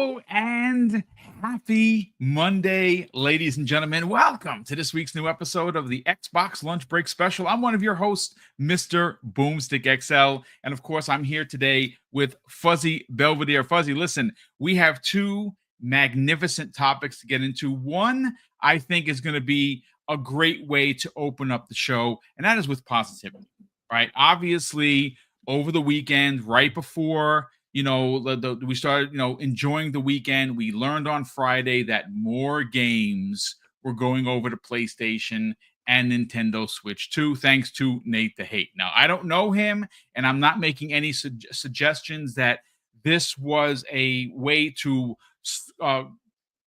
Hello and happy Monday, ladies and gentlemen. Welcome to this week's new episode of the Xbox Lunch Break Special. I'm one of your hosts, Mr. BoomStick XL. And of course, I'm here today with Fuzzy Belvedere. Fuzzy, listen, we have two magnificent topics to get into. One, I think, is going to be a great way to open up the show, and that is with positivity, right? Obviously, over the weekend, right before we started enjoying the weekend, we learned on Friday that more games were going over to PlayStation and Nintendo Switch 2, thanks to Nate the Hate. Now, I don't know him, and I'm not making any suggestions that this was a way to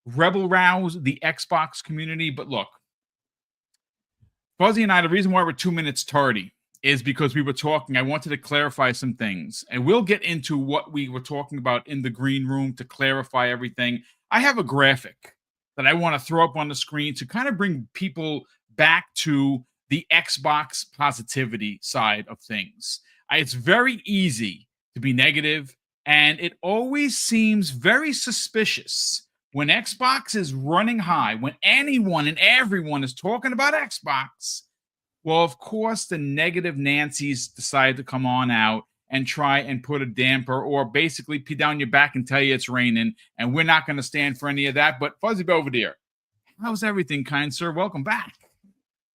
rebel rouse the Xbox community, but look, Fuzzy and I, the reason why we're 2 minutes tardy is because we were talking. I wanted to clarify some things, and we'll get into what we were talking about in the green room to clarify everything. I have a graphic that I want to throw up on the screen to kind of bring people back to the Xbox positivity side of things. It's very easy to be negative, and it always seems very suspicious when Xbox is running high, when anyone and everyone is talking about Xbox. Well, of course, the negative Nancy's decide to come on out and try and put a damper or basically pee down your back and tell you it's raining, and we're not going to stand for any of that. But Fuzzy Belvedere, how's everything, kind sir? Welcome back.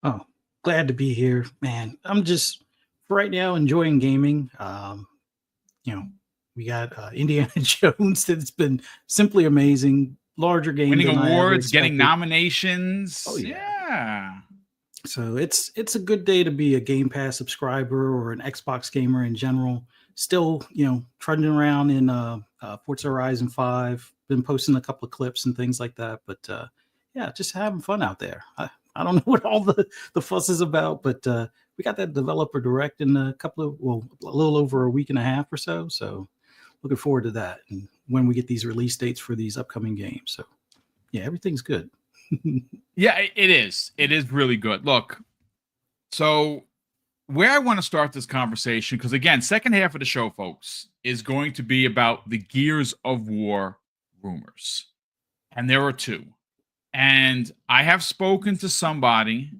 Oh, glad to be here, man. I'm just right now enjoying gaming. We got Indiana Jones that's been simply amazing. Larger game, winning awards, getting nominations. Oh yeah. So it's a good day to be a Game Pass subscriber or an Xbox gamer in general. Still, trudging around in Forza Horizon 5. Been posting a couple of clips and things like that. But just having fun out there. I don't know what all the fuss is about, but we got that developer direct in a little over a week and a half or so. So looking forward to that. And when we get these release dates for these upcoming games. So yeah, everything's good. Yeah, it is. It is really good. Look, so where I want to start this conversation, because again, second half of the show, folks, is going to be about the Gears of War rumors. And there are two. And I have spoken to somebody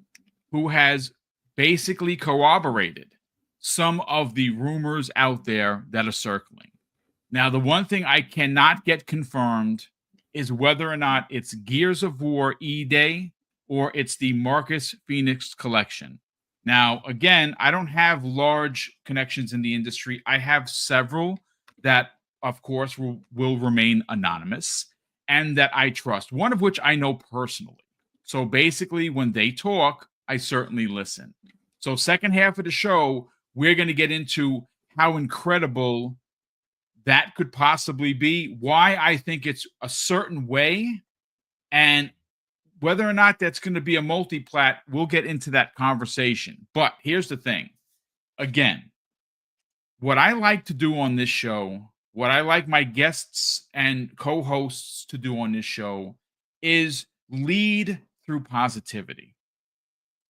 who has basically corroborated some of the rumors out there that are circling. Now, the one thing I cannot get confirmed is whether or not it's Gears of War E-Day or it's the Marcus Phoenix collection. Now, again, I don't have large connections in the industry. I have several that, of course, will remain anonymous and that I trust, one of which I know personally. So basically, when they talk, I certainly listen. So second half of the show, we're going to get into how incredible that could possibly be, why I think it's a certain way, and whether or not that's going to be a multi-plat, we'll get into that conversation. But here's the thing. Again, what I like to do on this show, what I like my guests and co-hosts to do on this show is lead through positivity.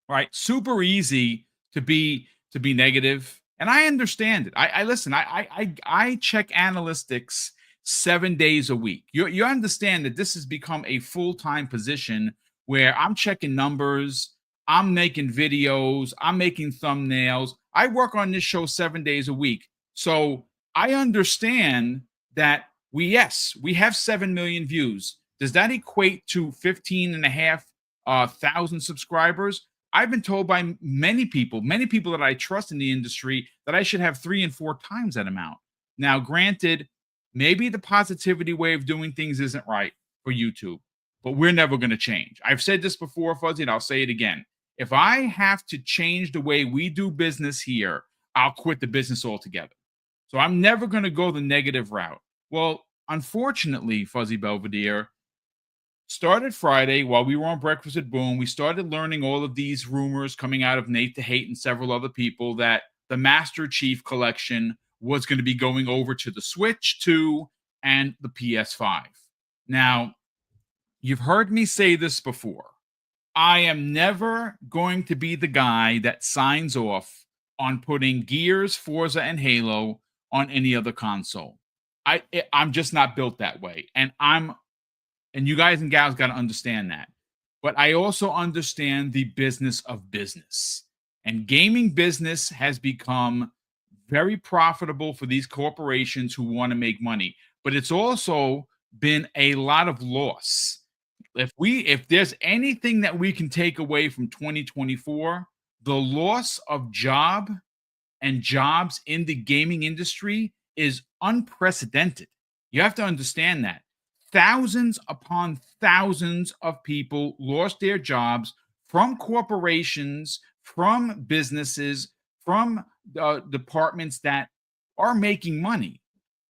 Right? Super easy to be negative. And I understand it. I listen. I check analytics 7 days a week. You understand that this has become a full-time position where I'm checking numbers, I'm making videos, I'm making thumbnails. I work on this show 7 days a week. So I understand that we have 7 million views. Does that equate to 15,500 subscribers? I've been told by many people that I trust in the industry, that I should have 3 and 4 times that amount. Now, granted, maybe the positivity way of doing things isn't right for YouTube, but we're never going to change. I've said this before, Fuzzy, and I'll say it again. If I have to change the way we do business here, I'll quit the business altogether. So I'm never going to go the negative route. Well, unfortunately, Fuzzy Belvedere, started Friday while we were on Breakfast at Boom. We started learning all of these rumors coming out of Nate the Hate and several other people that the Master Chief collection was going to be going over to the Switch 2 and the PS5. Now, you've heard me say this before. I am never going to be the guy that signs off on putting Gears, Forza, and Halo on any other console. I'm just not built that way. And you guys and gals got to understand that. But I also understand the business of business. And gaming business has become very profitable for these corporations who want to make money. But it's also been a lot of loss. If there's anything that we can take away from 2024, the loss of jobs in the gaming industry is unprecedented. You have to understand that. Thousands upon thousands of people lost their jobs from corporations, from businesses, from departments that are making money.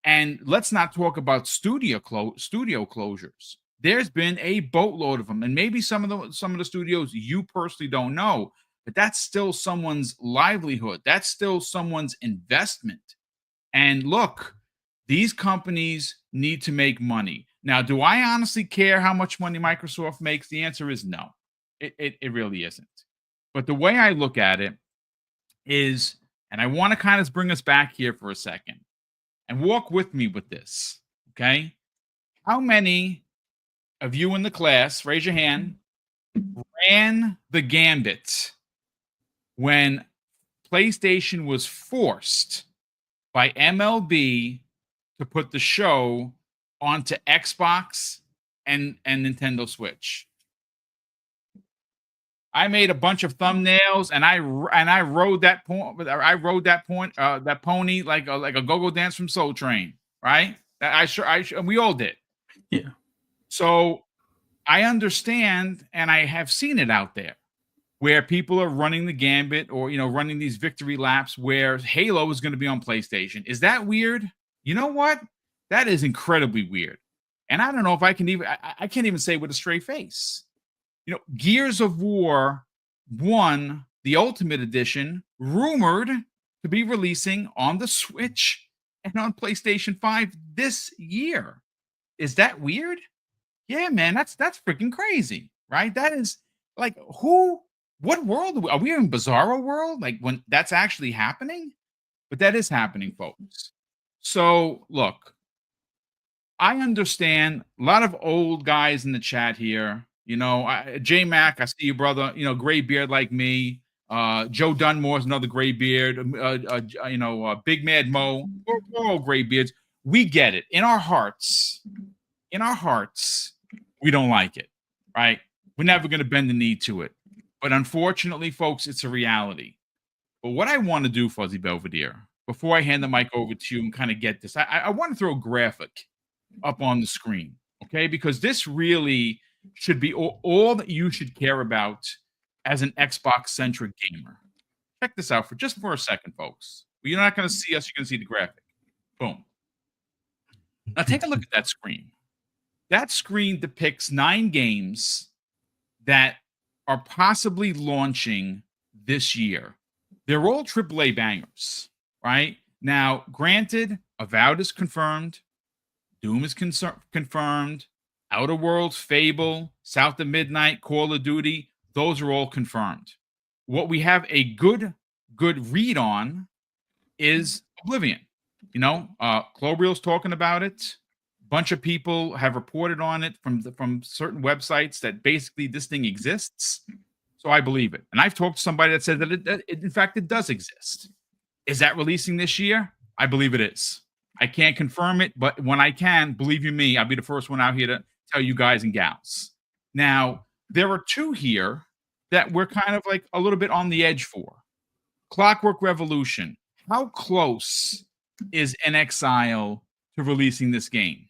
And let's not talk about studio closures. There's been a boatload of them, and maybe some of the studios you personally don't know, but that's still someone's livelihood. That's still someone's investment. And look, these companies need to make money. Now, do I honestly care how much money Microsoft makes? The answer is no. It really isn't. But the way I look at it is, and I want to kind of bring us back here for a second and walk with me with this, okay? How many of you in the class, raise your hand, ran the gambit when PlayStation was forced by MLB to put the show onto Xbox and Nintendo Switch? I made a bunch of thumbnails, and I rode that point. I rode that pony like a go-go dance from Soul Train, right? We all did. Yeah. So I understand, and I have seen it out there where people are running the gambit, or running these victory laps where Halo is going to be on PlayStation. Is that weird? You know what? That is incredibly weird. And I don't know if I can't even say with a straight face. Gears of War 1, the Ultimate Edition, rumored to be releasing on the Switch and on PlayStation 5 this year. Is that weird? Yeah, man, that's freaking crazy, right? That is like, what world are we in? Bizarro world? Like, when that's actually happening? But that is happening, folks. So look, I understand a lot of old guys in the chat here. J Mac, I see you, brother. Gray beard like me. Joe Dunmore's another gray beard. Big Mad Mo. We're all gray beards. We get it. In our hearts, we don't like it, right? We're never going to bend the knee to it. But unfortunately, folks, it's a reality. But what I want to do, Fuzzy Belvedere, before I hand the mic over to you and kind of get this, I want to throw a graphic up on the screen, okay? Because this really should be all that you should care about as an Xbox-centric gamer. Check this out for a second, folks. You're not going to see us. You're going to see the graphic. Boom. Now take a look at that screen. That screen depicts 9 games that are possibly launching this year. They're all AAA bangers, right? Now, granted, Avowed is confirmed. Doom is confirmed. Outer Worlds, Fable, South of Midnight, Call of Duty, those are all confirmed. What we have a good read on is Oblivion. Clobriel's talking about it. A bunch of people have reported on it from certain websites that basically this thing exists. So I believe it. And I've talked to somebody that said that it in fact, it does exist. Is that releasing this year? I believe it is. I can't confirm it, but when I can, believe you me, I'll be the first one out here to tell you guys and gals. Now, there are 2 here that we're kind of like a little bit on the edge for. Clockwork Revolution. How close is NXIL to releasing this game?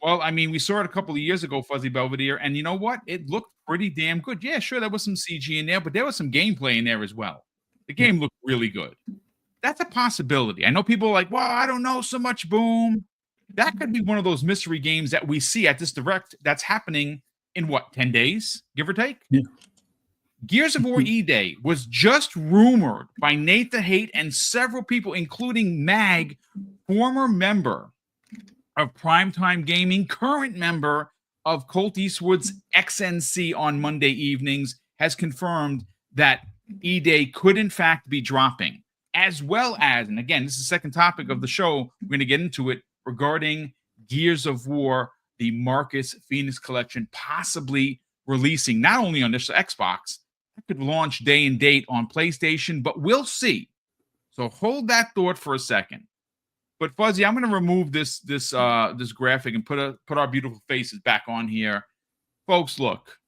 Well, I mean, we saw it a couple of years ago, Fuzzy Belvedere, and you know what? It looked pretty damn good. Yeah, sure, there was some CG in there, but there was some gameplay in there as well. The game looked really good. That's a possibility. I know people are like, well, I don't know so much, Boom. That could be one of those mystery games that we see at this direct that's happening in 10 days, give or take? Yeah. Gears of War E-Day was just rumored by Nate the Hate and several people, including Mag, former member of Primetime Gaming, current member of Colt Eastwood's XNC on Monday evenings, has confirmed that E-Day could in fact be dropping, as well as, and again, this is the second topic of the show, we're going to get into it, regarding Gears of War, the Marcus Phoenix collection, possibly releasing not only on this Xbox, it could launch day and date on PlayStation, but we'll see. So hold that thought for a second. But Fuzzy, I'm going to remove this graphic and put our beautiful faces back on here. Folks, look.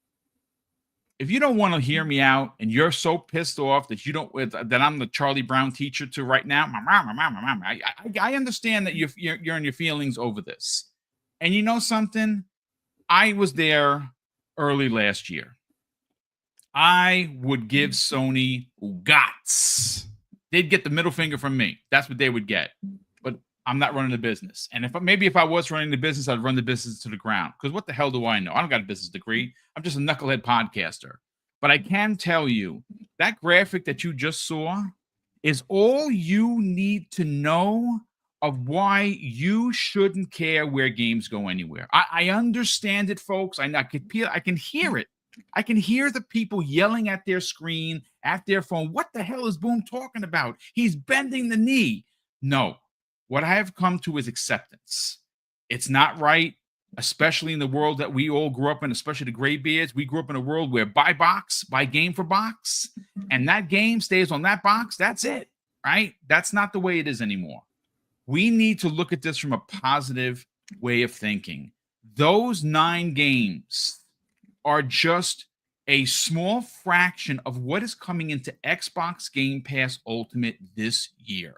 If you don't want to hear me out and you're so pissed off that I'm the Charlie Brown teacher to right now, I understand that you're in your feelings over this. And you know something? I was there early last year. I would give Sony guts. They'd get the middle finger from me. That's what they would get. But I'm not running the business. And if I was running the business, I'd run the business to the ground. Because what the hell do I know? I don't got a business degree. I'm just a knucklehead podcaster. But I can tell you that graphic that you just saw is all you need to know of why you shouldn't care where games go anywhere. I understand it, folks. I can hear it. I can hear the people yelling at their screen, at their phone. What the hell is Boom talking about? He's bending the knee. No. What I have come to is acceptance. It's not right, especially in the world that we all grew up in, especially the graybeards. We grew up in a world where buy game for box, and that game stays on that box. That's it, right? That's not the way it is anymore. We need to look at this from a positive way of thinking. Those 9 games are just a small fraction of what is coming into Xbox Game Pass Ultimate this year.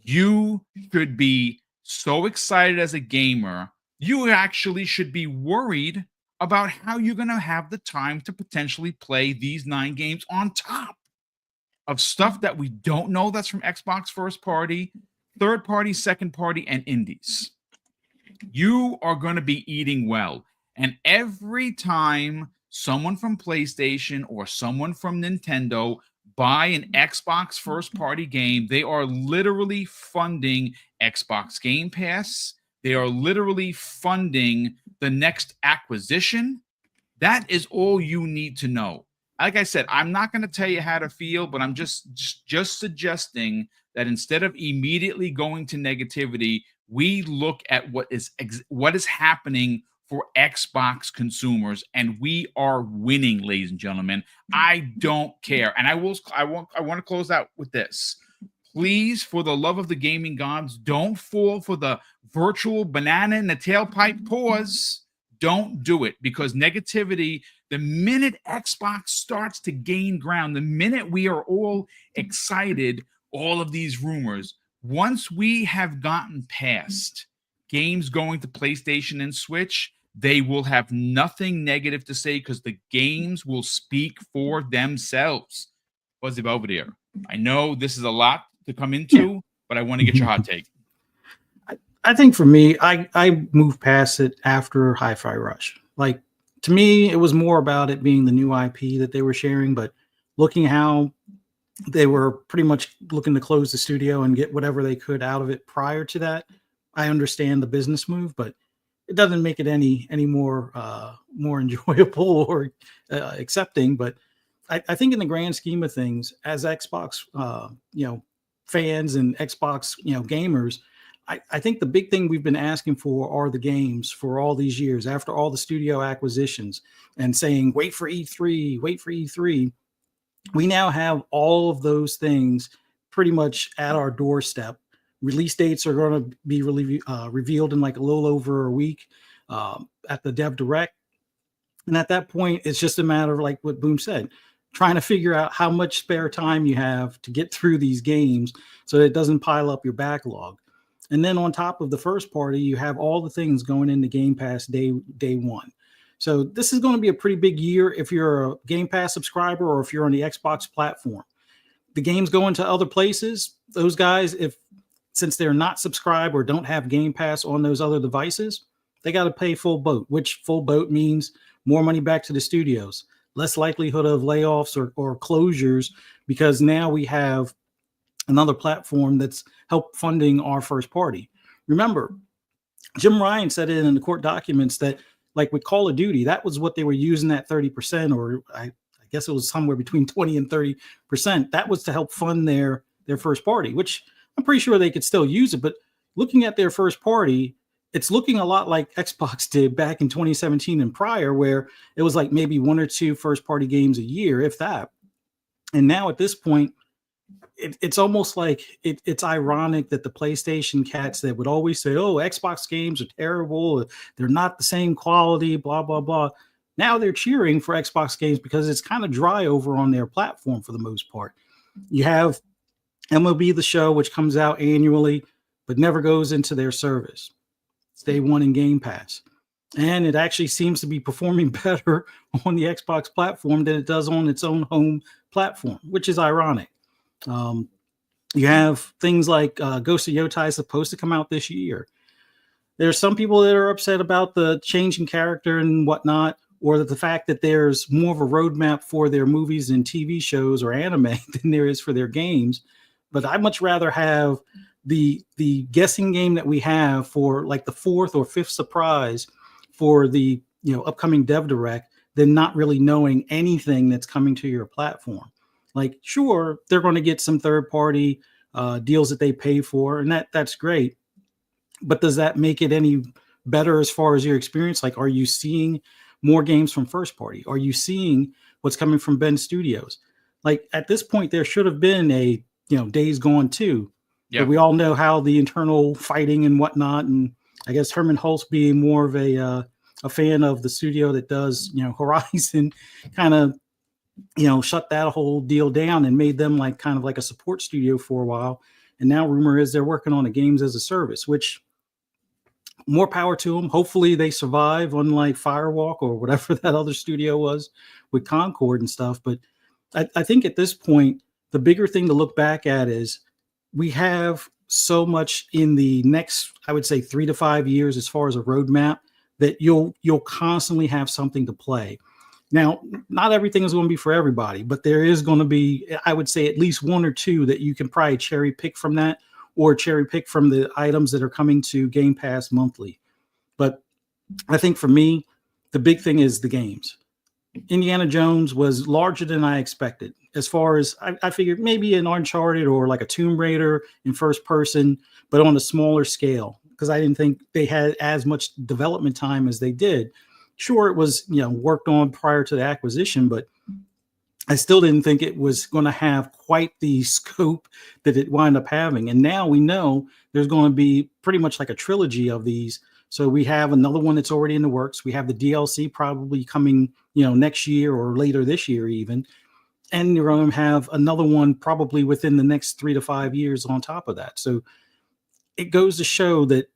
You should be so excited as a gamer. You actually should be worried about how you're going to have the time to potentially play these 9 games on top of stuff that we don't know that's from Xbox first party, third party, second party, and indies. You are going to be eating well. And every time someone from PlayStation or someone from Nintendo buy an Xbox first-party game, they are literally funding Xbox Game Pass. They are literally funding the next acquisition. That is all you need to know. Like I said, I'm not going to tell you how to feel, but I'm just suggesting that instead of immediately going to negativity, we look at what is happening for Xbox consumers, and we are winning, ladies and gentlemen. I don't care. And I want to close out with this. Please, for the love of the gaming gods, don't fall for the virtual banana in the tailpipe pause. Don't do it, because negativity, the minute Xbox starts to gain ground, the minute we are all excited, all of these rumors, once we have gotten past games going to PlayStation and Switch, they will have nothing negative to say because the games will speak for themselves. Fuzzy Belvedere, I know this is a lot to come into, but I want to get your hot take. I think for me, I moved past it after Hi-Fi Rush. Like, to me, it was more about it being the new IP that they were sharing, but looking how they were pretty much looking to close the studio and get whatever they could out of it prior to that. I understand the business move, but it doesn't make it any more enjoyable or accepting. But I think in the grand scheme of things, as Xbox fans and Xbox gamers, I think the big thing we've been asking for are the games for all these years after all the studio acquisitions and saying wait for E3. We now have all of those things pretty much at our doorstep. Release dates are going to be revealed in like a little over a week at the Dev Direct. And at that point, it's just a matter of, like what Boom said, trying to figure out how much spare time you have to get through these games so that it doesn't pile up your backlog. And then on top of the first party, you have all the things going into Game Pass day one. So this is going to be a pretty big year if you're a Game Pass subscriber or if you're on the Xbox platform. The games go into other places. Those guys, since they're not subscribed or don't have Game Pass on those other devices, they got to pay full boat, which full boat means more money back to the studios, less likelihood of layoffs or closures, because now we have another platform that's helped funding our first party. Remember, Jim Ryan said it in the court documents that, like with Call of Duty, that was what they were using that 30%, or I guess it was somewhere between 20 and 30%. That was to help fund their first party, which I'm pretty sure they could still use it. But looking at their first party, it's looking a lot like Xbox did back in 2017 and prior, where it was like maybe 1 or 2 first party games a year, if that. And now at this point, it's almost like it's ironic that the PlayStation cats that would always say, "Oh, Xbox games are terrible, they're not the same quality," blah blah blah. Now they're cheering for Xbox games because it's kind of dry over on their platform for the most part. You have MLB The Show, which comes out annually, but never goes into their service. It's day one in Game Pass. And it actually seems to be performing better on the Xbox platform than it does on its own home platform, which is ironic. You have things like Ghost of Yotai is supposed to come out this year. There's some people that are upset about the change in character and whatnot, or that the fact that there's more of a roadmap for their movies and TV shows or anime than there is for their games. But I'd much rather have the guessing game that we have for like the 4th or 5th surprise for the upcoming Dev Direct than not really knowing anything that's coming to your platform. Like, sure, they're going to get some third-party deals that they pay for, and that's great. But does that make it any better as far as your experience? Like, are you seeing more games from first party? Are you seeing what's coming from Ben Studios? Like, at this point, there should have been a Days Gone 2. Yeah. But we all know how the internal fighting and whatnot, and I guess Herman Hulst being more of a fan of the studio that does Horizon, kind of shut that whole deal down and made them like kind of like a support studio for a while. And now rumor is they're working on a games as a service, which more power to them. Hopefully they survive, unlike Firewalk or whatever that other studio was with Concord and stuff. But I think at this point, the bigger thing to look back at is we have so much in the next, I would say 3 to 5 years, as far as a roadmap, that you'll constantly have something to play. Now, not everything is going to be for everybody, but there is going to be, I would say, at least 1 or 2 that you can probably cherry pick from that, or cherry pick from the items that are coming to Game Pass monthly. But I think for me, the big thing is the games. Indiana Jones was larger than I expected. As far as I figured maybe an Uncharted or like a Tomb Raider in first person, but on a smaller scale, because I didn't think they had as much development time as they did. Sure, it was worked on prior to the acquisition, but I still didn't think it was going to have quite the scope that it wound up having. And now we know there's going to be pretty much like a trilogy of these. So we have another one that's already in the works. We have the DLC probably coming, next year or later this year even. And you're going to have another one probably within the next 3 to 5 years on top of that. So it goes to show that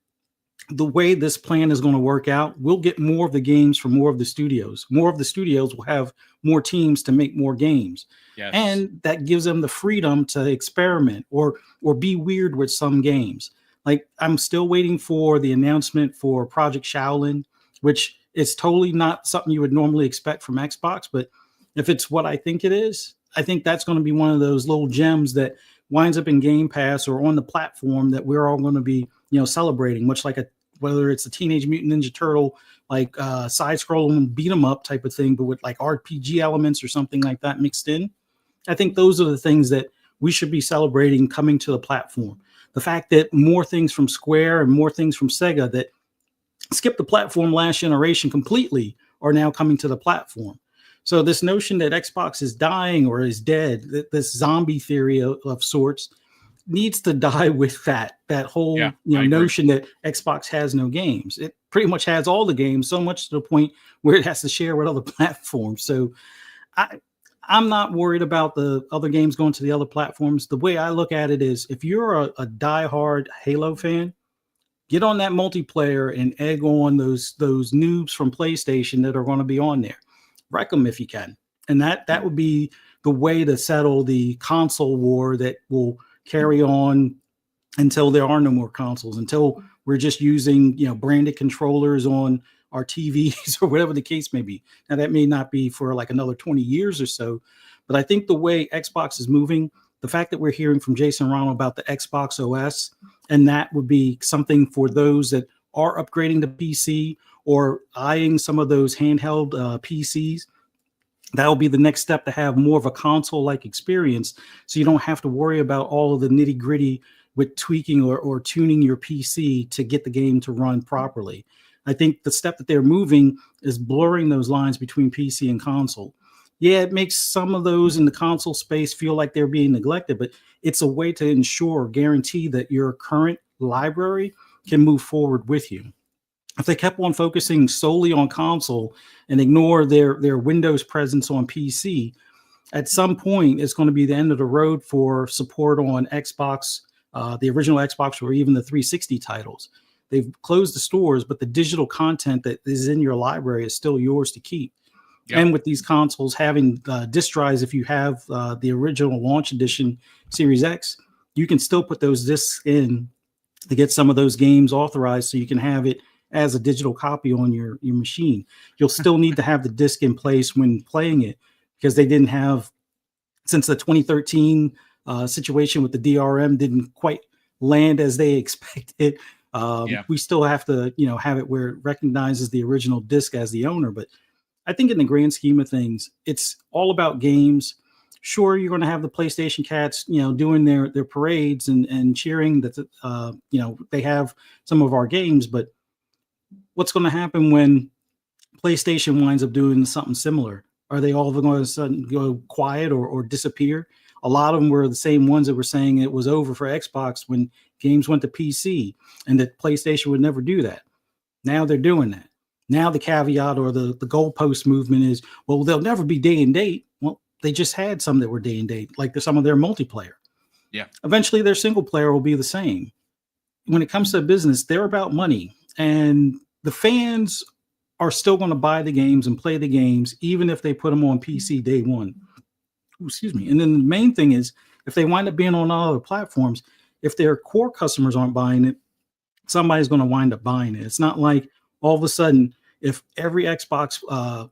the way this plan is going to work out, we'll get more of the games from more of the studios. More of the studios will have more teams to make more games. Yes. And that gives them the freedom to experiment or be weird with some games. Like, I'm still waiting for the announcement for Project Shaolin, which is totally not something you would normally expect from Xbox. But if it's what I think it is, I think that's going to be one of those little gems that winds up in Game Pass or on the platform that we're all going to be celebrating, much like whether it's a Teenage Mutant Ninja Turtle, like side-scrolling beat 'em up type of thing, but with like RPG elements or something like that mixed in. I think those are the things that we should be celebrating coming to the platform. The fact that more things from Square and more things from Sega that skipped the platform last generation completely are now coming to the platform. So this notion that Xbox is dying or is dead, this zombie theory of sorts, needs to die with that whole notion that Xbox has no games. It pretty much has all the games, so much to the point where it has to share with other platforms. So I'm not worried about the other games going to the other platforms. The way I look at it is, if you're a diehard Halo fan, get on that multiplayer and egg on those noobs from PlayStation that are going to be on there. Wreck them if you can. And that would be the way to settle the console war that will carry on until there are no more consoles, until we're just using branded controllers on our TVs or whatever the case may be. Now, that may not be for like another 20 years or so, but I think the way Xbox is moving, the fact that we're hearing from Jason Ronald about the Xbox OS, and that would be something for those that are upgrading to PC or eyeing some of those handheld PCs. That will be the next step, to have more of a console-like experience, so you don't have to worry about all of the nitty-gritty with tweaking or tuning your PC to get the game to run properly. I think the step that they're moving is blurring those lines between PC and console. Yeah, it makes some of those in the console space feel like they're being neglected, but it's a way to ensure, guarantee that your current library can move forward with you. If they kept on focusing solely on console and ignore their Windows presence on PC, at some point it's going to be the end of the road for support on Xbox, the original Xbox, or even the 360 titles. They've closed the stores, but the digital content that is in your library is still yours to keep. Yep. And with these consoles having disk drives, if you have the original launch edition Series X, you can still put those discs in to get some of those games authorized so you can have it as a digital copy on your machine. You'll still need to have the disc in place when playing it, because they didn't have, since the 2013 situation with the DRM didn't quite land as they expected. We still have to, have it where it recognizes the original disc as the owner. But I think in the grand scheme of things, it's all about games. Sure, you're going to have the PlayStation cats, doing their parades and cheering that, they have some of our games. But what's going to happen when PlayStation winds up doing something similar? Are they all going to suddenly go quiet or disappear? A lot of them were the same ones that were saying it was over for Xbox when games went to PC, and that PlayStation would never do that. Now they're doing that. Now the caveat or the goalpost movement is, well, they'll never be day and date. Well, they just had some that were day and date, like some of their multiplayer. Yeah. Eventually their single player will be the same. When it comes to business, they're about money, and the fans are still going to buy the games and play the games, even if they put them on PC day one. Excuse me. And then the main thing is, if they wind up being on other platforms, if their core customers aren't buying it, somebody's going to wind up buying it. It's not like all of a sudden, if every Xbox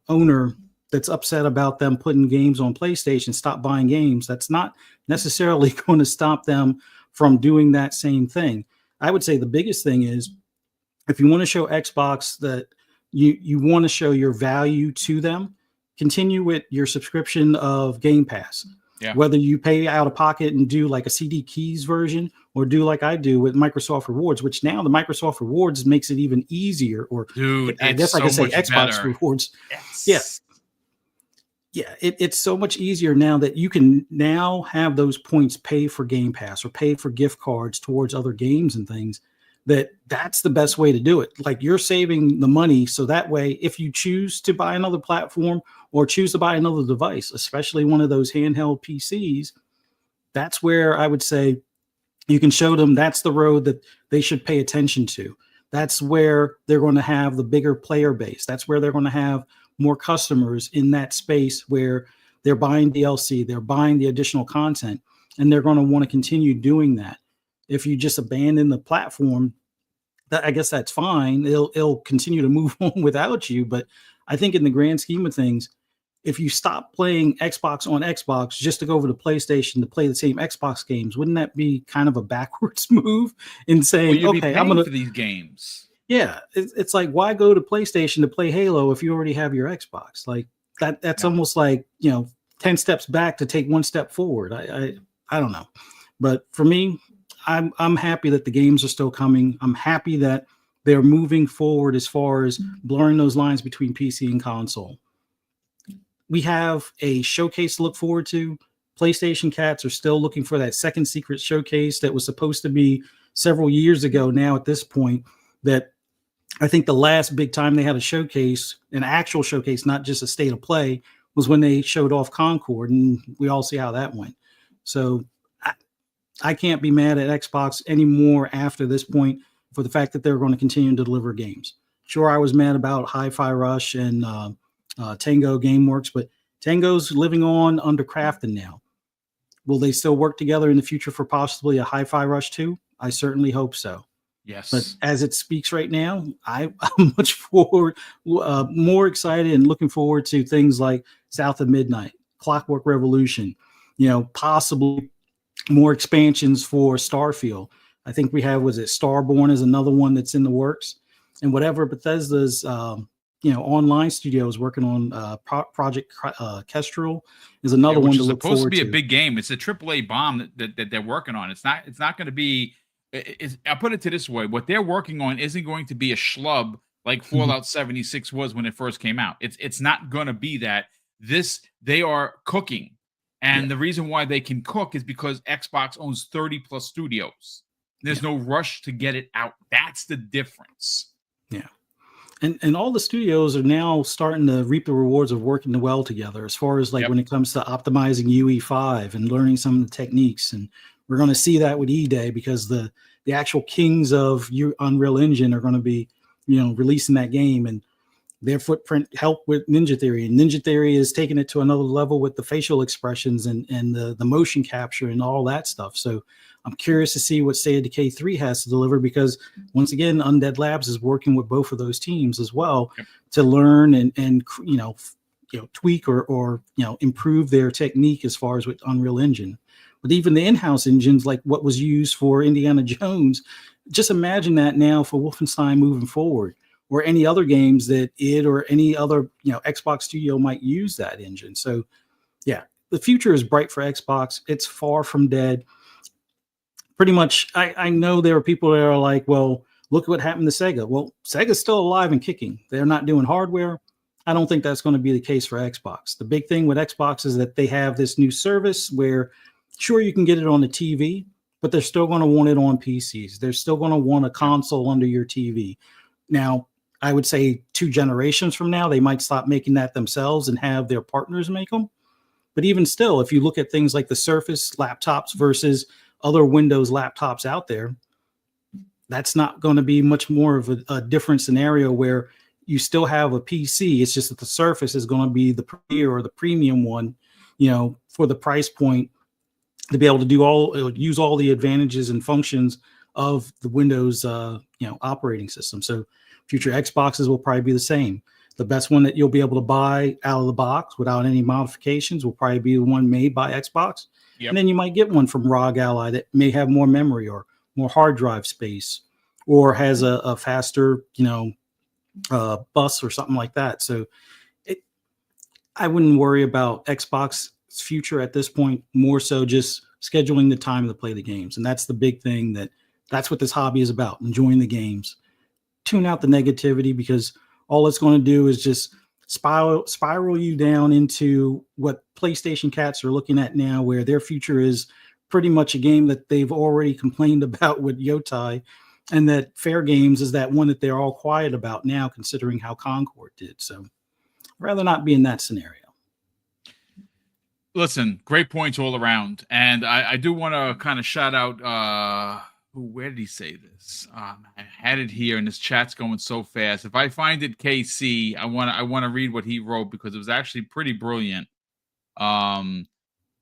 owner that's upset about them putting games on PlayStation stop buying games, that's not necessarily going to stop them from doing that same thing. I would say the biggest thing is, if you want to show Xbox that you want to show your value to them, continue with your subscription of Game Pass. Yeah. Whether you pay out of pocket and do like a CD keys version, or do like I do with Microsoft Rewards, which now the Microsoft Rewards makes it even easier. Or dude, I guess I could say Xbox better. Rewards. Yes. Yeah. It's so much easier now that you can now have those points pay for Game Pass or pay for gift cards towards other games and things. That's the best way to do it. Like, you're saving the money, so that way, if you choose to buy another platform or choose to buy another device, especially one of those handheld PCs, that's where I would say you can show them that's the road that they should pay attention to. That's where they're going to have the bigger player base. That's where they're going to have more customers in that space, where they're buying DLC, they're buying the additional content, and they're going to want to continue doing that. If you just abandon the platform, I guess that's fine. It'll continue to move on without you. But I think in the grand scheme of things, if you stop playing Xbox on Xbox just to go over to PlayStation to play the same Xbox games, wouldn't that be kind of a backwards move in saying, okay, I'm going to for these games? Yeah, it's like, why go to PlayStation to play Halo if you already have your Xbox? Like that's almost like 10 steps back to take one step forward. I don't know, but for me, I'm happy that the games are still coming. I'm happy that they're moving forward as far as blurring those lines between PC and console. We have a showcase to look forward to. PlayStation cats are still looking for that second secret showcase that was supposed to be several years ago now at this point. That I think the last big time they had a showcase, an actual showcase, not just a state of play, was when they showed off Concord, and we all see how that went. So I can't be mad at Xbox anymore after this point for the fact that they're going to continue to deliver games. Sure, I was mad about Hi-Fi Rush and Tango Gameworks, but Tango's living on under Crafton now. Will they still work together in the future for possibly a Hi-Fi Rush 2? I certainly hope so. Yes. But as it speaks right now, I'm much more excited and looking forward to things like South of Midnight, Clockwork Revolution, possibly more expansions for Starfield. I think we have, was it Starborn is another one that's in the works, and whatever Bethesda's online studios working on Project Kestrel is another which one is to look supposed to forward be a to. big game. It's a AAA bomb that they're working on. It's not going to be. I'll put it to this way: what they're working on isn't going to be a schlub like Mhm. Fallout 76 was when it first came out. It's not going to be that. They are cooking, Yeah, and the reason why they can cook is because Xbox owns 30 plus studios. There's yeah, no rush to get it out. That's the difference. yeah. And all the studios are now starting to reap the rewards of working well together as far as like Yep. when it comes to optimizing UE5 and learning some of the techniques. And we're going to see that with E-Day because the actual kings of Unreal Engine are going to be, releasing that game, and their footprint helped with Ninja Theory. And Ninja Theory is taking it to another level with the facial expressions and the motion capture and all that stuff. So I'm curious to see what State of Decay 3 has to deliver, because once again, Undead Labs is working with both of those teams as well Yep. to learn and tweak or improve their technique as far as with Unreal Engine. But even the in-house engines, like what was used for Indiana Jones, just imagine that now for Wolfenstein moving forward, or any other games that it or any other Xbox studio might use that engine. So yeah, the future is bright for Xbox. It's far from dead. Pretty much, I know there are people that are like, well, look what happened to Sega. Well, Sega's still alive and kicking. They're not doing hardware. I don't think that's going to be the case for Xbox. The big thing with Xbox is that they have this new service where, sure, you can get it on the TV, but they're still going to want it on PCs. They're still going to want a Yep. console under your TV. Now, I would say 2 generations from now, they might stop making that themselves and have their partners make them. But even still, if you look at things like the Surface laptops versus other Windows laptops out there, that's not going to be much more of a different scenario where you still have a PC. It's just that the Surface is going to be the premier or the premium one, for the price point, to be able to use all the advantages and functions of the Windows, operating system. So future Xboxes will probably be the same. The best one that you'll be able to buy out of the box without any modifications will probably be the one made by Xbox. And Yep. then you might get one from ROG Ally that may have more memory or more hard drive space, or has a faster, bus or something like that. So I wouldn't worry about Xbox's future at this point, more so just scheduling the time to play the games. And that's the big thing, that's what this hobby is about, enjoying the games. Tune out the negativity, because all it's going to do is just spiral you down into what PlayStation cats are looking at now, where their future is pretty much a game that they've already complained about with Yotai, and that Fair Games is that one that they're all quiet about now, considering how Concord did. So I'd rather not be in that scenario. Listen, great points all around. And I do want to kind of shout out where did he say this? I had it here, and this chat's going so fast. If I find it, KC, I want to read what he wrote, because it was actually pretty brilliant. I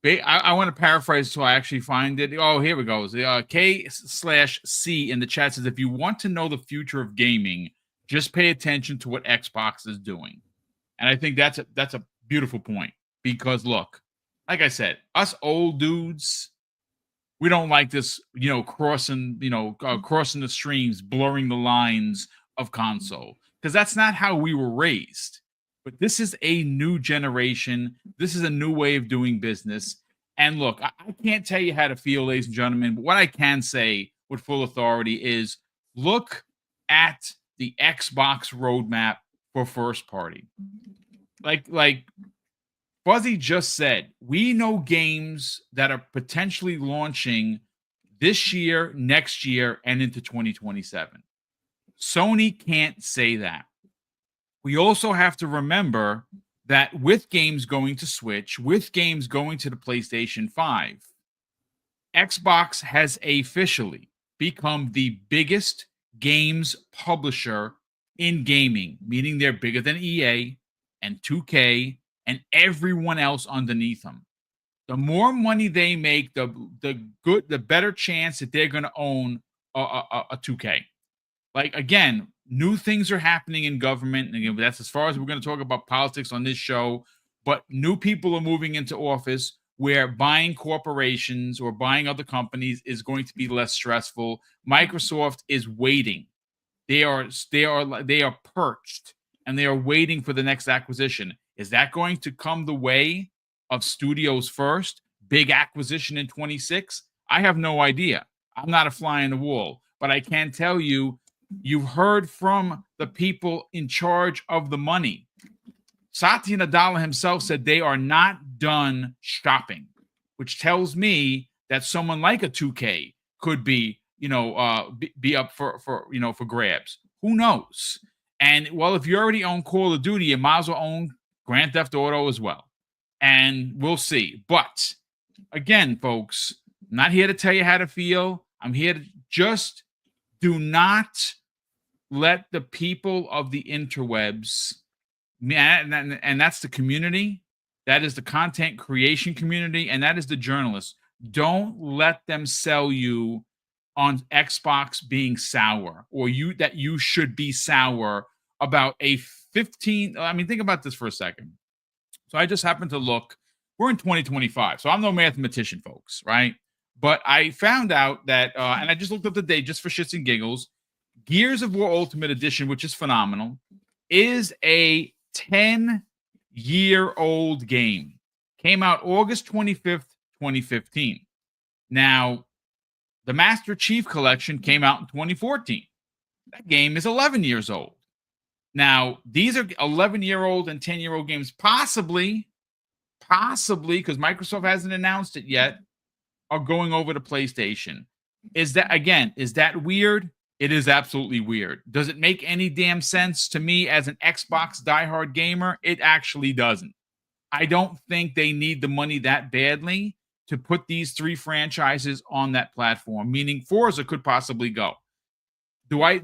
want to paraphrase so I actually find it. Oh, here we go. K/C in the chat says, if you want to know the future of gaming, just pay attention to what Xbox is doing. And I think that's a beautiful point, because look, like I said, us old dudes, we don't like this, crossing the streams, blurring the lines of console, because that's not how we were raised. But this is a new generation. This is a new way of doing business. And look, I can't tell you how to feel, ladies and gentlemen, but what I can say with full authority is look at the Xbox roadmap for first party. Like Fuzzy just said, we know games that are potentially launching this year, next year, and into 2027. Sony can't say that. We also have to remember that with games going to Switch, with games going to the PlayStation 5, Xbox has officially become the biggest games publisher in gaming, meaning they're bigger than EA and 2K and everyone else underneath them. The more money they make, the better chance that they're going to own a 2K. Like, again, new things are happening in government. And again, that's as far as we're going to talk about politics on this show. But new people are moving into office where buying corporations or buying other companies is going to be less stressful. Microsoft is waiting. They are perched and they are waiting for the next acquisition. Is that going to come the way of studios first? Big acquisition in 26? I have no idea. I'm not a fly on the wall, but I can tell you, you've heard from the people in charge of the money. Satya Nadella himself said they are not done shopping, which tells me that someone like a 2K could be, be up for grabs. Who knows? And well, if you already own Call of Duty, you might as well own Grand Theft Auto as well. And we'll see. But again, folks, I'm not here to tell you how to feel. I'm here to just do not let the people of the interwebs, and that's the community, that is the content creation community, and that is the journalists. Don't let them sell you on Xbox being sour, or that you should be sour about a 15. I mean, think about this for a second. So I just happened to look. We're in 2025, so I'm no mathematician, folks, right? But I found out that, and I just looked up the date just for shits and giggles. Gears of War Ultimate Edition, which is phenomenal, is a 10-year-old game. Came out August 25th, 2015. Now, the Master Chief Collection came out in 2014. That game is 11 years old. Now, these are 11-year-old and 10-year-old games, possibly, because Microsoft hasn't announced it yet, are going over to PlayStation. Is that weird? It is absolutely weird. Does it make any damn sense to me as an Xbox diehard gamer? It actually doesn't. I don't think they need the money that badly to put these 3 franchises on that platform, meaning Forza could possibly go. Do I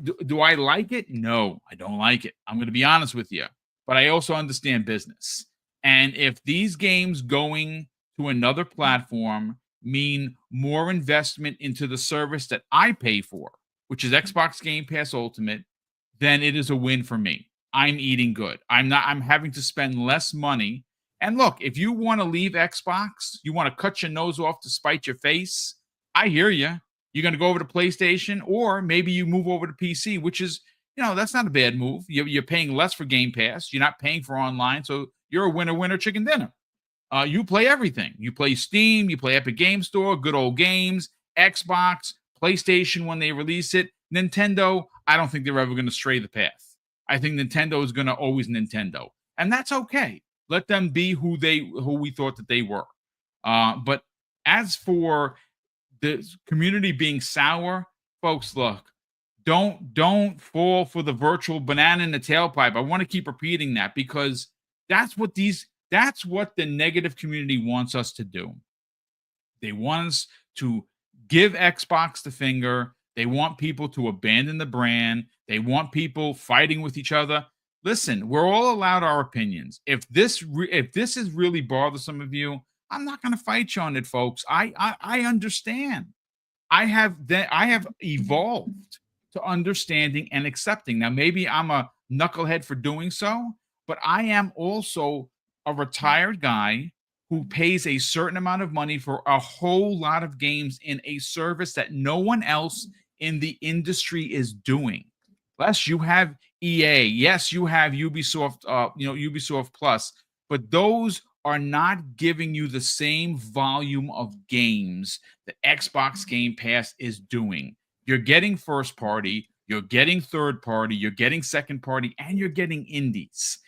like it? No, I don't like it. I'm going to be honest with you. But I also understand business. And if these games going to another platform mean more investment into the service that I pay for, which is Xbox Game Pass Ultimate, then it is a win for me. I'm eating good. I'm having to spend less money. And look, if you want to leave Xbox, you want to cut your nose off to spite your face, I hear you. You're going to go over to PlayStation, or maybe you move over to PC, which is, that's not a bad move. You're paying less for Game Pass. You're not paying for online. So you're a winner, chicken dinner. You play everything. You play Steam, you play Epic Game Store, good old games, Xbox, PlayStation when they release it. Nintendo, I don't think they're ever going to stray the path. I think Nintendo is going to always Nintendo. And that's okay. Let them be who we thought that they were. But as for the community being sour, folks, look, don't fall for the virtual banana in the tailpipe. I want to keep repeating that, because that's what the negative community wants us to do. They want us to give Xbox the finger. They want people to abandon the brand. They want people fighting with each other. Listen, we're all allowed our opinions. If this is really bothersome of you, I'm not going to fight you on it, folks. I understand. I have evolved to understanding and accepting. Now, maybe I'm a knucklehead for doing so, but I am also a retired guy who pays a certain amount of money for a whole lot of games in a service that no one else in the industry is doing. Yes, you have EA. Yes, you have Ubisoft, Ubisoft Plus, but those are not giving you the same volume of games that Xbox Game Pass is doing. You're getting first party, you're getting third party, you're getting second party, and you're getting indies.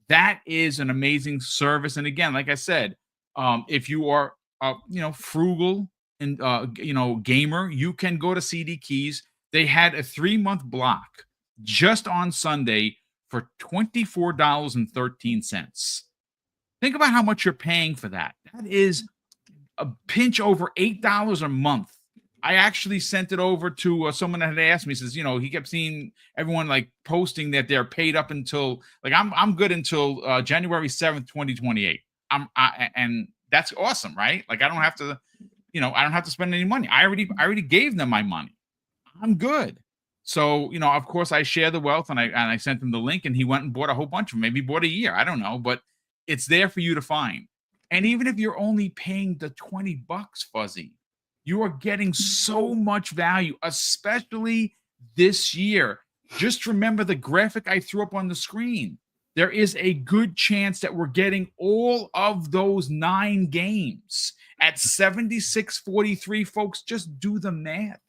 That is an amazing service. And again, like I said, if you are, frugal and, gamer, you can go to CD Keys. They had a 3-month block just on Sunday for $24.13. Think about how much you're paying for that. That is a pinch over $8 a month. I actually sent it over to someone that had asked me. He says, he kept seeing everyone like posting that they're paid up until I'm good until January 7th, 2028. And that's awesome, right? Like I don't have to, I don't have to spend any money. I already gave them my money. I'm good. So, of course I share the wealth, and I sent him the link, and he went and bought a whole bunch of them. Maybe bought a year. I don't know, but it's there for you to find. And even if you're only paying the $20, Fuzzy, you are getting so much value, especially this year. Just remember the graphic I threw up on the screen. there is a good chance that we're getting all of those 9 games at 76.43. Folks, just do the math.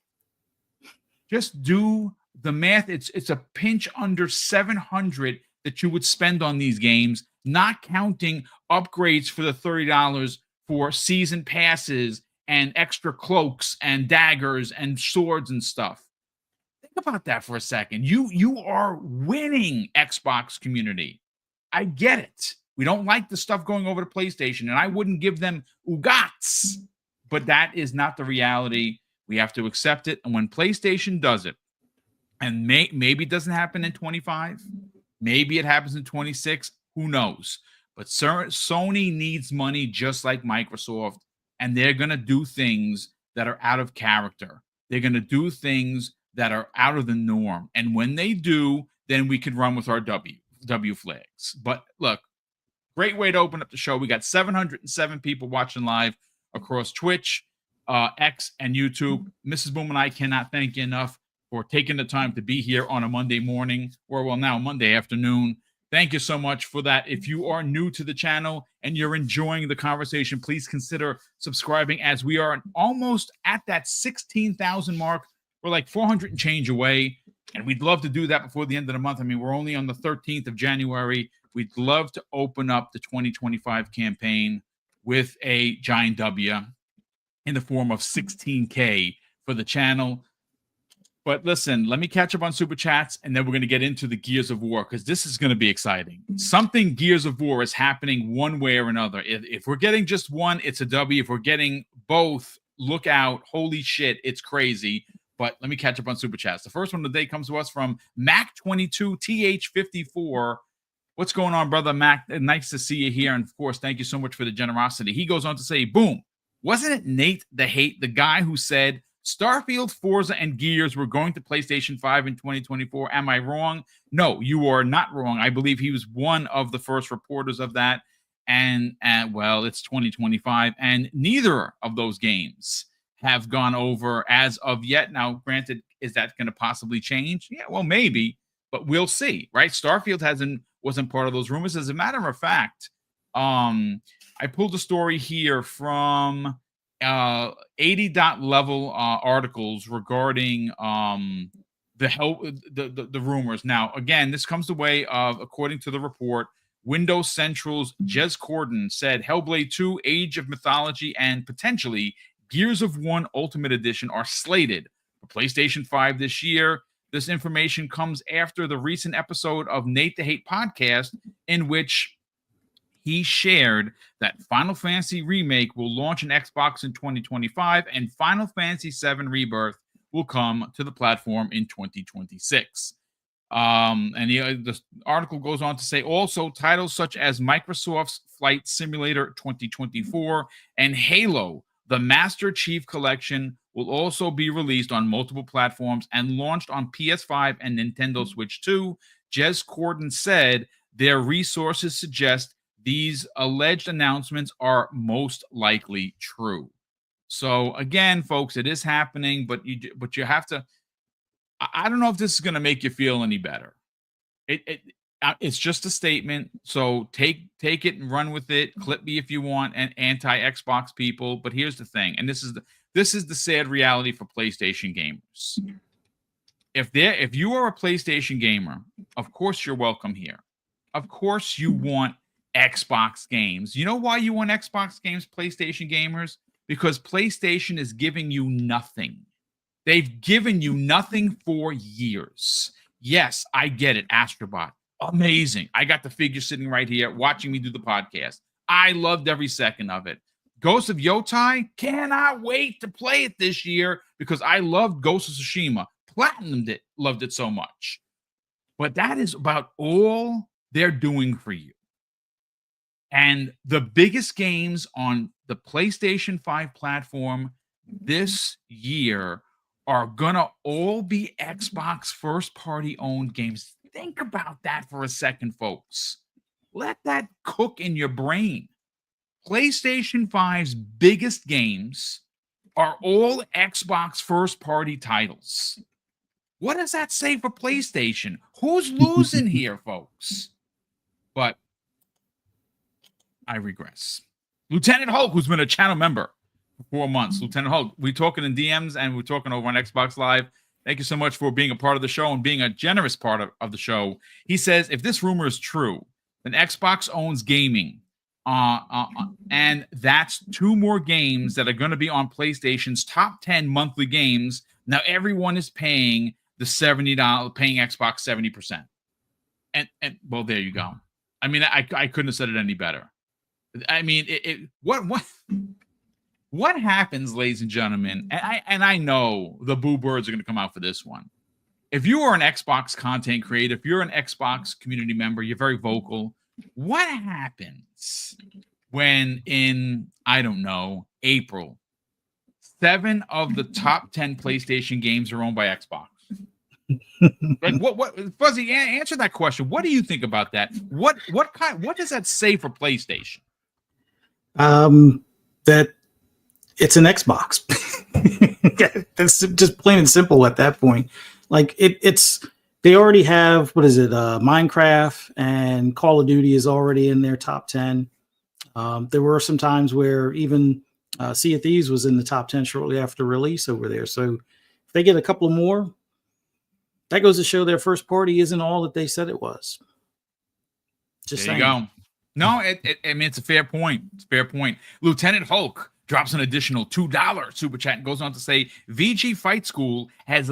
Just do the math. It's a pinch under 700 that you would spend on these games, not counting upgrades for the $30 for season passes and extra cloaks and daggers and swords and stuff. Think about that for a second. You are winning, Xbox community. I get it. We don't like the stuff going over to PlayStation, and I wouldn't give them ugats, but that is not the reality. We have to accept it. And when PlayStation does it, and maybe it doesn't happen in 25, maybe it happens in 26, who knows? But Sony needs money just like Microsoft, and they're going to do things that are out of character. They're going to do things that are out of the norm. And when they do, then we can run with our W flags. But look, great way to open up the show. We got 707 people watching live across Twitch, X, and YouTube. Mrs. Boom and I cannot thank you enough for taking the time to be here on a Monday morning, or well, now Monday afternoon. Thank you so much for that. If you are new to the channel and you're enjoying the conversation, please consider subscribing, as we are almost at that 16,000 mark. We're like 400 and change away, and we'd love to do that before the end of the month. I mean, we're only on the 13th of January. We'd love to open up the 2025 campaign with a giant W in the form of 16K for the channel. But listen, let me catch up on Super Chats, and then we're going to get into the Gears of War, because this is going to be exciting. Something Gears of War is happening one way or another. If we're getting just one, it's a W. If we're getting both, look out. Holy shit, it's crazy. But let me catch up on Super Chats. The first one of the day comes to us from Mac22TH54. What's going on, brother Mac? Nice to see you here. And, of course, thank you so much for the generosity. He goes on to say, boom, wasn't it Nate the guy who said Starfield, Forza, and Gears were going to PlayStation 5 in 2024? Am I wrong? No, you are not wrong. I believe he was one of the first reporters of that. And well, it's 2025, and neither of those games have gone over as of yet. Now, granted, is that going to possibly change? Yeah, well, maybe, but we'll see, right? Starfield wasn't part of those rumors. As a matter of fact, I pulled a story here from 80.level articles regarding the rumors. Now, again, this comes the way of, according to the report, Windows Central's Jez Corden said Hellblade 2, Age of Mythology, and potentially Gears of War Ultimate Edition are slated for PlayStation 5 this year. This information comes after the recent episode of Nate the Hate podcast, in which he shared that Final Fantasy Remake will launch an Xbox in 2025, and Final Fantasy VII Rebirth will come to the platform in 2026. And the article goes on to say also titles such as Microsoft's Flight Simulator 2024 and Halo, the Master Chief Collection, will also be released on multiple platforms and launched on PS5 and Nintendo Switch 2. Jez Corden said their resources suggest these alleged announcements are most likely true. So again, folks, it is happening, but you have to. I don't know if this is going to make you feel any better. It's just a statement. So take it and run with it. Clip me if you want, and anti-Xbox people. But here's the thing, and this is the sad reality for PlayStation gamers. If you are a PlayStation gamer, of course you're welcome here. Of course you want Xbox games. You know why you want Xbox games, PlayStation gamers? Because PlayStation is giving you nothing. They've given you nothing for years. Yes, I get it. Astrobot, amazing. I got the figure sitting right here watching me do the podcast. I loved every second of it. Ghost of Yotai, cannot wait to play it this year because I loved Ghost of Tsushima. Platinumed it, loved it so much. But that is about all they're doing for you. And the biggest games on the PlayStation 5 platform this year are gonna all be Xbox first-party owned games. Think about that for a second, folks. Let that cook in your brain. PlayStation 5's biggest games are all Xbox first-party titles. What does that say for PlayStation? Who's losing here, folks? But I regress. Lieutenant Hulk, who's been a channel member for 4 months. Lieutenant Hulk, we're talking in DMs and we're talking over on Xbox Live. Thank you so much for being a part of the show and being a generous part of the show. He says, if this rumor is true, then Xbox owns gaming. And that's 2 more games that are going to be on PlayStation's top 10 monthly games. Now everyone is paying the $70, paying Xbox 70%. And well, there you go. I mean, I couldn't have said it any better. I mean, what happens, ladies and gentlemen, and I know the boo birds are going to come out for this one. If you are an Xbox content creator, if you're an Xbox community member, you're very vocal. What happens when in, I don't know, April, 7 of the top 10 PlayStation games are owned by Xbox? Like what Fuzzy, answer that question. What do you think about that? What does that say for PlayStation? That it's an Xbox. That's just plain and simple at that point. Like it's they already have, what is it? Minecraft and Call of Duty is already in their top 10. There were some times where even Sea of Thieves was in the top 10 shortly after release over there. So if they get a couple more, that goes to show their first party isn't all that they said it was. Just there saying. You go. No, I mean, it's a fair point. It's a fair point. Lieutenant Hulk drops an additional $2 super chat and goes on to say, VG Fight School has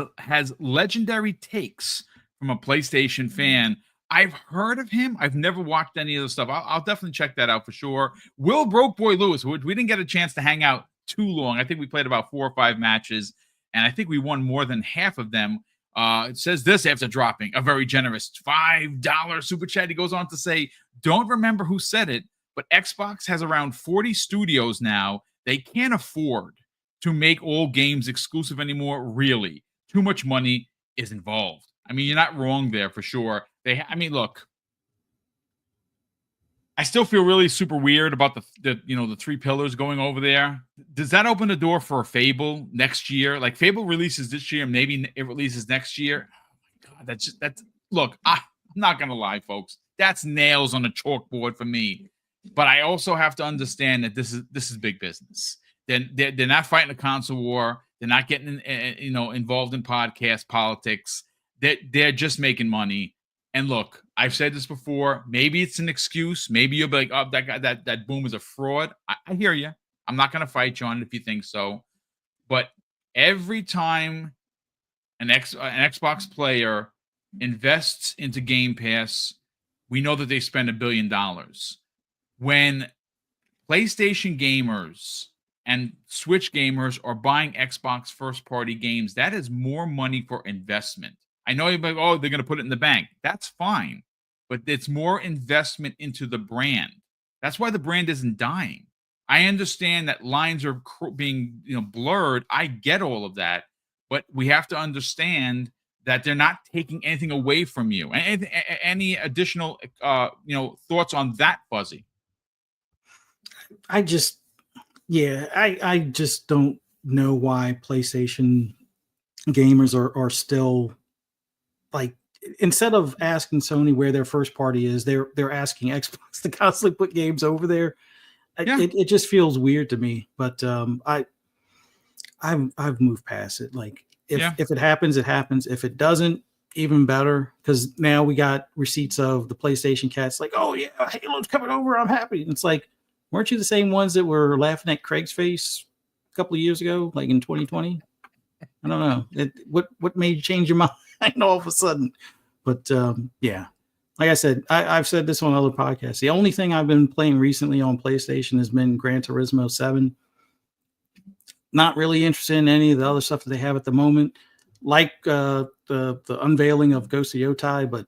legendary takes from a PlayStation fan. I've heard of him. I've never watched any of the stuff. I'll definitely check that out for sure. Will Broke Boy Lewis, we didn't get a chance to hang out too long. I think we played about 4 or 5 matches, and I think we won more than half of them. It says this after dropping a very generous $5 super chat. He goes on to say, don't remember who said it, but Xbox has around 40 studios now. They can't afford to make all games exclusive anymore, really. Too much money is involved. I mean, you're not wrong there for sure. I mean, look, I still feel really super weird about the 3 pillars going over there. Does that open the door for a Fable next year? Like Fable releases this year, maybe it releases next year. Oh my God, that's look, I'm not gonna lie, folks. That's nails on a chalkboard for me. But I also have to understand that this is big business. They're not fighting a console war. They're not getting involved in podcast politics. They're just making money. And look, I've said this before. Maybe it's an excuse. Maybe you'll be like, "Oh, that guy, that Boom is a fraud." I hear you. I'm not going to fight you on it if you think so. But every time an Xbox player invests into Game Pass, we know that they spend $1 billion. When PlayStation gamers and Switch gamers are buying Xbox first-party games, that is more money for investment. I know you're like, oh, they're going to put it in the bank. That's fine. But it's more investment into the brand. That's why the brand isn't dying. I understand that lines are being blurred. I get all of that. But we have to understand that they're not taking anything away from you. Any additional thoughts on that, Fuzzy? I just don't know why PlayStation gamers are still, like, instead of asking Sony where their first party is, they're asking Xbox to constantly put games over there. Yeah. It just feels weird to me. But I've moved past it. Like if it happens, it happens. If it doesn't, even better, because now we got receipts of the PlayStation cats. Like, oh yeah, Halo's coming over. I'm happy. And it's like, weren't you the same ones that were laughing at Craig's face a couple of years ago, like in 2020? I don't know. What made you change your mind all of a sudden? But yeah, like I said, I've said this on other podcasts. The only thing I've been playing recently on PlayStation has been Gran Turismo 7. Not really interested in any of the other stuff that they have at the moment, like the unveiling of Ghost of Yotai, but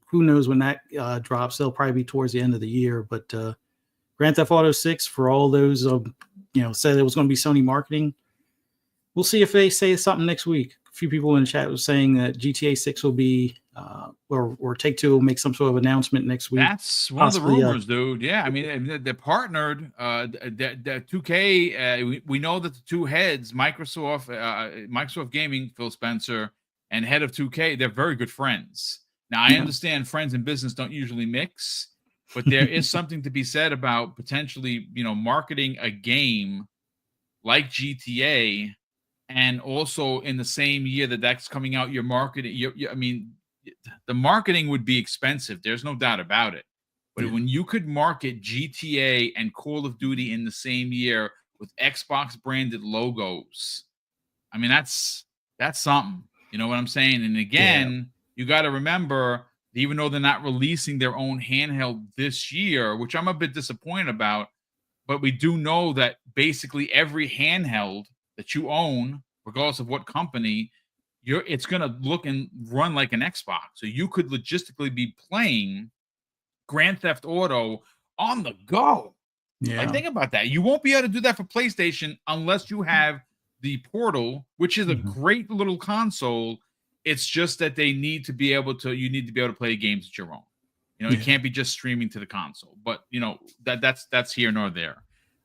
who knows when that drops. They'll probably be towards the end of the year. But Grand Theft Auto 6, for all those said it was going to be Sony marketing, we'll see if they say something next week. A few people in the chat was saying that GTA 6 will be or Take-Two will make some sort of announcement next week. That's one of the rumors, dude. Yeah, I mean, they're partnered. The 2K, we know that the two heads, Microsoft Gaming, Phil Spencer, and head of 2K, they're very good friends. Now, I understand friends and business don't usually mix, but there is something to be said about potentially, marketing a game like GTA, and also in the same year that that's coming out, you're marketing. I mean, the marketing would be expensive. There's no doubt about it. But when you could market GTA and Call of Duty in the same year with Xbox branded logos, I mean, that's something. You know what I'm saying? And again, you got to remember, even though they're not releasing their own handheld this year, which I'm a bit disappointed about, but we do know that basically every handheld that you own, regardless of what company, it's going to look and run like an Xbox. So you could logistically be playing Grand Theft Auto on the go. Like, think about that. You won't be able to do that for PlayStation unless you have the Portal, which is a great little console. It's just that you need to be able to play games at your own. It can't be just streaming to the console. But that's here nor there.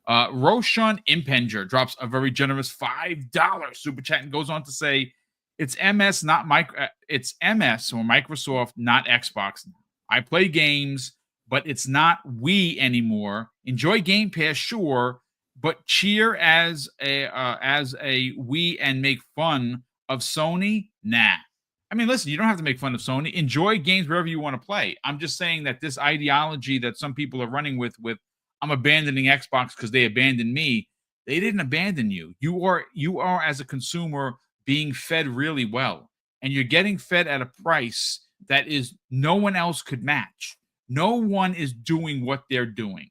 Roshan Impenger drops a very generous $5 super chat and goes on to say, it's MS, not it's MS or Microsoft, not Xbox. I play games, but it's not Wii anymore. Enjoy Game Pass, sure, but cheer as a Wii and make fun of Sony? Nah. I mean, listen, you don't have to make fun of Sony. Enjoy games wherever you want to play. I'm just saying that this ideology that some people are running with I'm abandoning Xbox because they abandoned me. They didn't abandon you. You are as a consumer being fed really well, and you're getting fed at a price that is no one else could match. No one is doing what they're doing.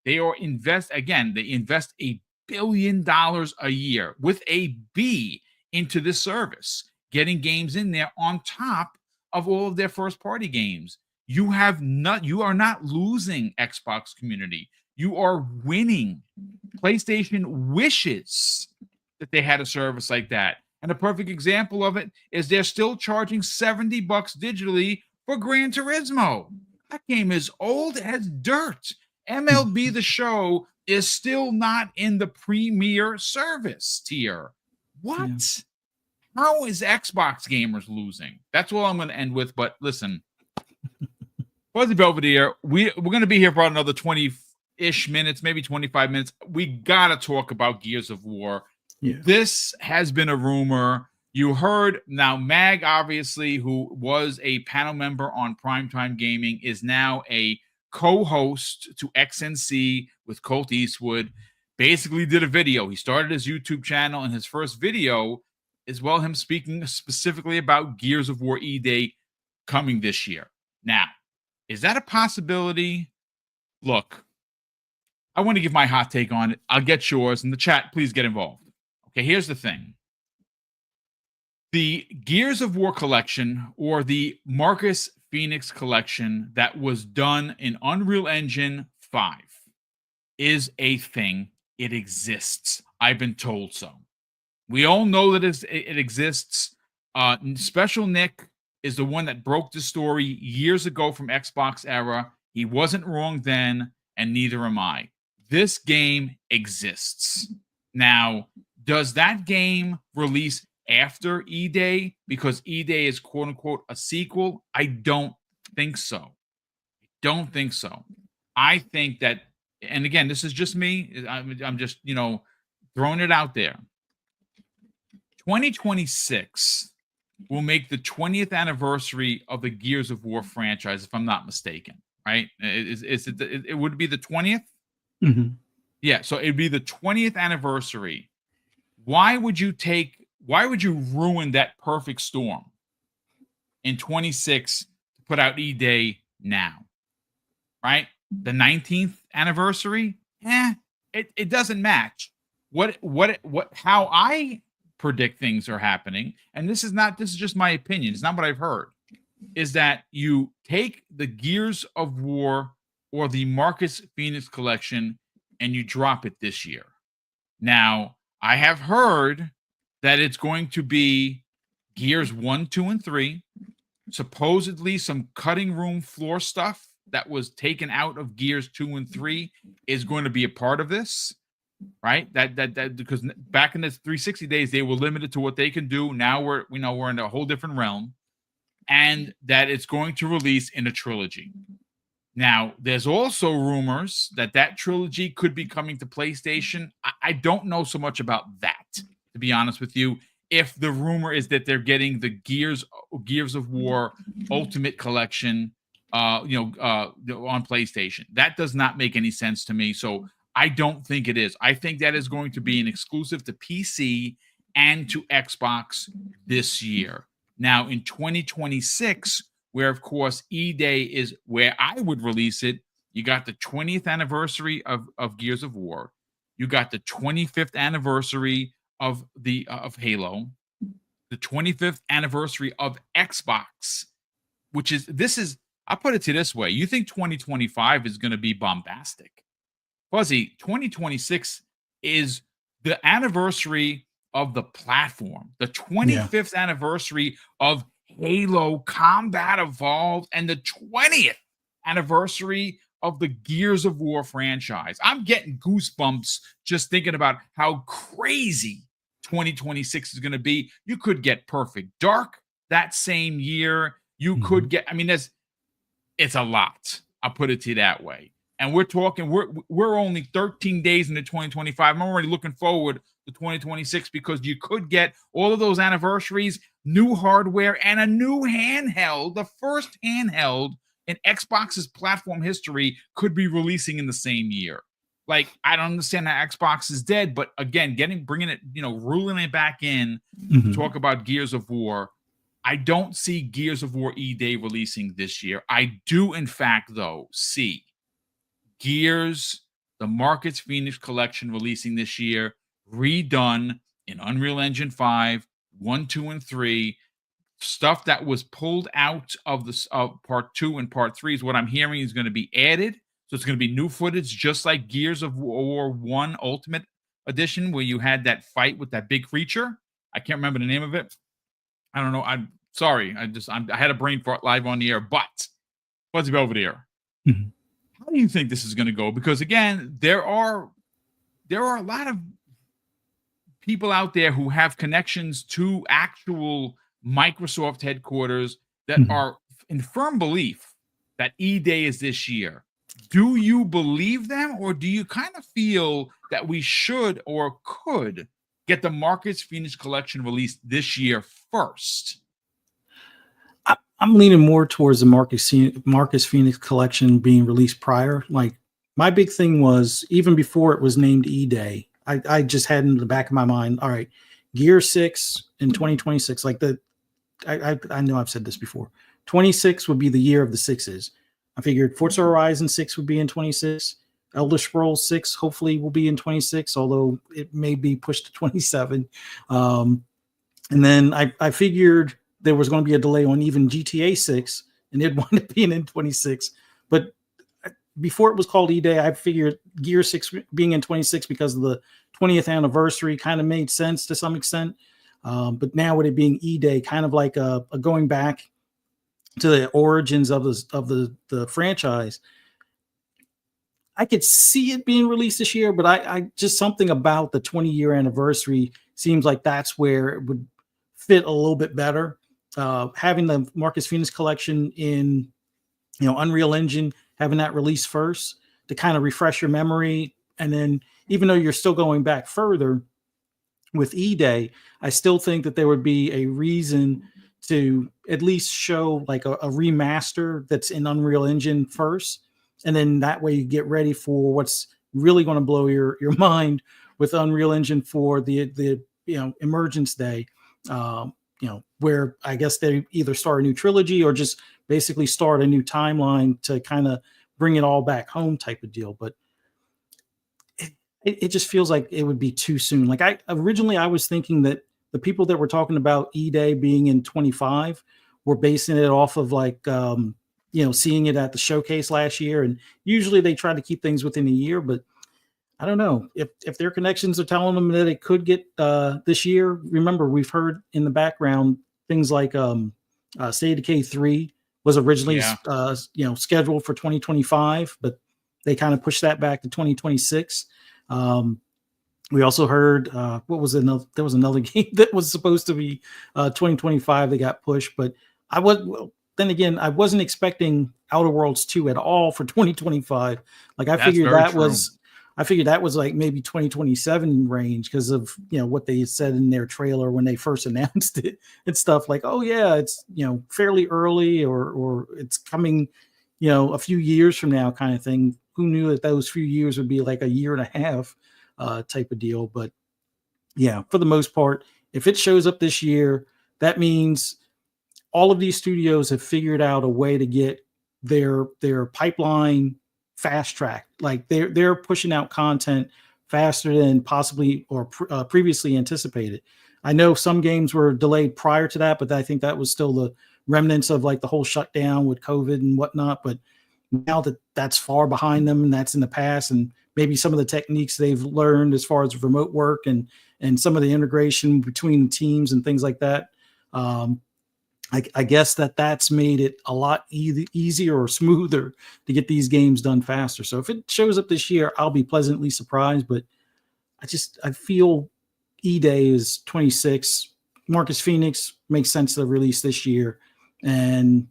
They invest $1 billion a year with a B into this service, getting games in there on top of all of their first party games. You are not losing, Xbox community. You are winning. PlayStation wishes that they had a service like that. And a perfect example of it is they're still charging $70 digitally for Gran Turismo. That game is old as dirt. MLB The Show is still not in the premier service tier. What? Yeah. How is Xbox gamers losing? That's all I'm going to end with. But listen, Fuzzy Belvedere, we're going to be here for another 20-ish minutes, maybe 25 minutes. We got to talk about Gears of War. Yeah. This has been a rumor. You heard now, Mag, obviously, who was a panel member on Primetime Gaming, is now a co-host to XNC with Colt Eastwood. Basically did a video. He started his YouTube channel, and his first video is him speaking specifically about Gears of War E-Day coming this year. Now, is that a possibility? Look, I want to give my hot take on it. I'll get yours. In the chat, please get involved. Okay, here's the thing. The Gears of War collection, or the Marcus Phoenix collection that was done in Unreal Engine 5, is a thing. It exists. I've been told so. We all know that it exists. Special Nick is the one that broke the story years ago from Xbox era. He wasn't wrong then, and neither am I. This game exists. Now, does that game release after E-Day because E-Day is quote-unquote a sequel? I don't think so. I think that, and again, this is just me. I'm just, throwing it out there. 2026 will make the 20th anniversary of the Gears of War franchise, if I'm not mistaken, right? It would be the 20th? Mm-hmm. Yeah, so it'd be the 20th anniversary. Why would you ruin that perfect storm in 26 to put out E-Day now? Right? The 19th anniversary? It doesn't match. How I predict things are happening, and this is just my opinion, it's not what I've heard, is that you take the Gears of War or the Marcus Phoenix collection and you drop it this year. Now, I have heard that it's going to be Gears 1, 2, and 3, supposedly some cutting room floor stuff that was taken out of Gears 2 and 3 is going to be a part of this. Right, that because back in the 360 days they were limited to what they can do. Now we're in a whole different realm, and that it's going to release in a trilogy. Now, there's also rumors that trilogy could be coming to PlayStation. I don't know so much about that, to be honest with you. If the rumor is that they're getting the Gears of War Ultimate Collection, on PlayStation, that does not make any sense to me. So I don't think it is. I think that is going to be an exclusive to PC and to Xbox this year. Now, in 2026, where, of course, E-Day is where I would release it, you got the 20th anniversary of Gears of War. You got the 25th anniversary of Halo, the 25th anniversary of Xbox, I'll put it to you this way. You think 2025 is going to be bombastic. Fuzzy, 2026 is the anniversary of the platform, the 25th anniversary of Halo Combat Evolved, and the 20th anniversary of the Gears of War franchise. I'm getting goosebumps just thinking about how crazy 2026 is going to be. You could get Perfect Dark that same year. You could get, it's a lot. I'll put it to you that way. And we're only 13 days into 2025. I'm already looking forward to 2026 because you could get all of those anniversaries, new hardware, and a new handheld. The first handheld in Xbox's platform history could be releasing in the same year. Like, I don't understand how Xbox is dead, but again, bringing it, ruling it back in to talk about Gears of War. I don't see Gears of War E-Day releasing this year. I do, in fact, though, see Gears, the Marcus Phoenix collection releasing this year, redone in Unreal Engine 5, 1, 2, and 3. Stuff that was pulled out of part 2 and part 3 is what I'm hearing is going to be added. So it's going to be new footage, just like Gears of War 1 Ultimate Edition, where you had that fight with that big creature. I can't remember the name of it. I don't know. I'm sorry. I had a brain fart live on the air, but Fuzzy Belvedere. How do you think this is going to go? Because again, there are a lot of people out there who have connections to actual Microsoft headquarters that are in firm belief that E-Day is this year. Do you believe them, or do you kind of feel that we should or could get the Marcus Phoenix collection released this year first? I'm leaning more towards the Marcus Phoenix collection being released prior. Like, my big thing was, even before it was named E-Day, I just had in the back of my mind, all right, Gear 6 in 2026. Like, I know I've said this before. 26 would be the year of the sixes. I figured Forza Horizon 6 would be in 26. Elder Scrolls 6 hopefully will be in 26, although it may be pushed to 27. And then I figured there was going to be a delay on even GTA 6, and it wound up being in 26. But before it was called E-Day, I figured Gear 6 being in 26 because of the 20th anniversary kind of made sense to some extent. But now with it being E-Day, kind of like a going back to the origins of the franchise, I could see it being released this year, but I just something about the 20-year anniversary seems like that's where it would fit a little bit better. Having the Marcus Phoenix collection in, Unreal Engine, having that release first to kind of refresh your memory. And then even though you're still going back further with E-Day, I still think that there would be a reason to at least show like a remaster that's in Unreal Engine first. And then that way you get ready for what's really going to blow your mind with Unreal Engine for the Emergence Day, where I guess they either start a new trilogy or just basically start a new timeline to kind of bring it all back home type of deal. But it just feels like it would be too soon. Like, I was thinking that the people that were talking about E-Day being in 25 were basing it off of like, seeing it at the showcase last year. And usually they try to keep things within a year, but I don't know if their connections are telling them that it could get this year. Remember, we've heard in the background things like State of Decay 3 was originally scheduled for 2025, but they kind of pushed that back to 2026. We also heard there was another game that was supposed to be 2025 that got pushed, but I was well, then again, I wasn't expecting Outer Worlds 2 at all for 2025. Like That's very true. I figured that was like maybe 2027 range because of what they said in their trailer when they first announced it and stuff like, oh yeah, it's fairly early or it's coming, a few years from now kind of thing. Who knew that those few years would be like a year and a half type of deal? But yeah, for the most part, if it shows up this year, that means all of these studios have figured out a way to get their pipeline fast tracked. Like they're pushing out content faster than possibly or previously anticipated. I know some games were delayed prior to that, but I think that was still the remnants of like the whole shutdown with COVID and whatnot. But now that that's far behind them and that's in the past, and maybe some of the techniques they've learned as far as remote work and some of the integration between teams and things like that. I guess that's made it a lot easier or smoother to get these games done faster. So if it shows up this year, I'll be pleasantly surprised. But I feel E-Day is 26. Marcus Phoenix makes sense to release this year, and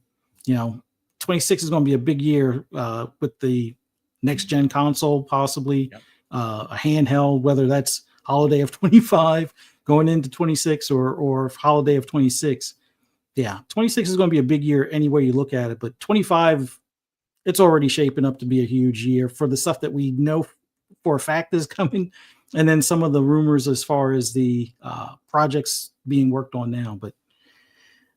26 is going to be a big year with the next gen console, possibly a handheld, whether that's holiday of 25 going into 26 or holiday of 26. Yeah, 26 is going to be a big year any way you look at it, but 25, it's already shaping up to be a huge year for the stuff that we know for a fact is coming, and then some of the rumors as far as the projects being worked on now. But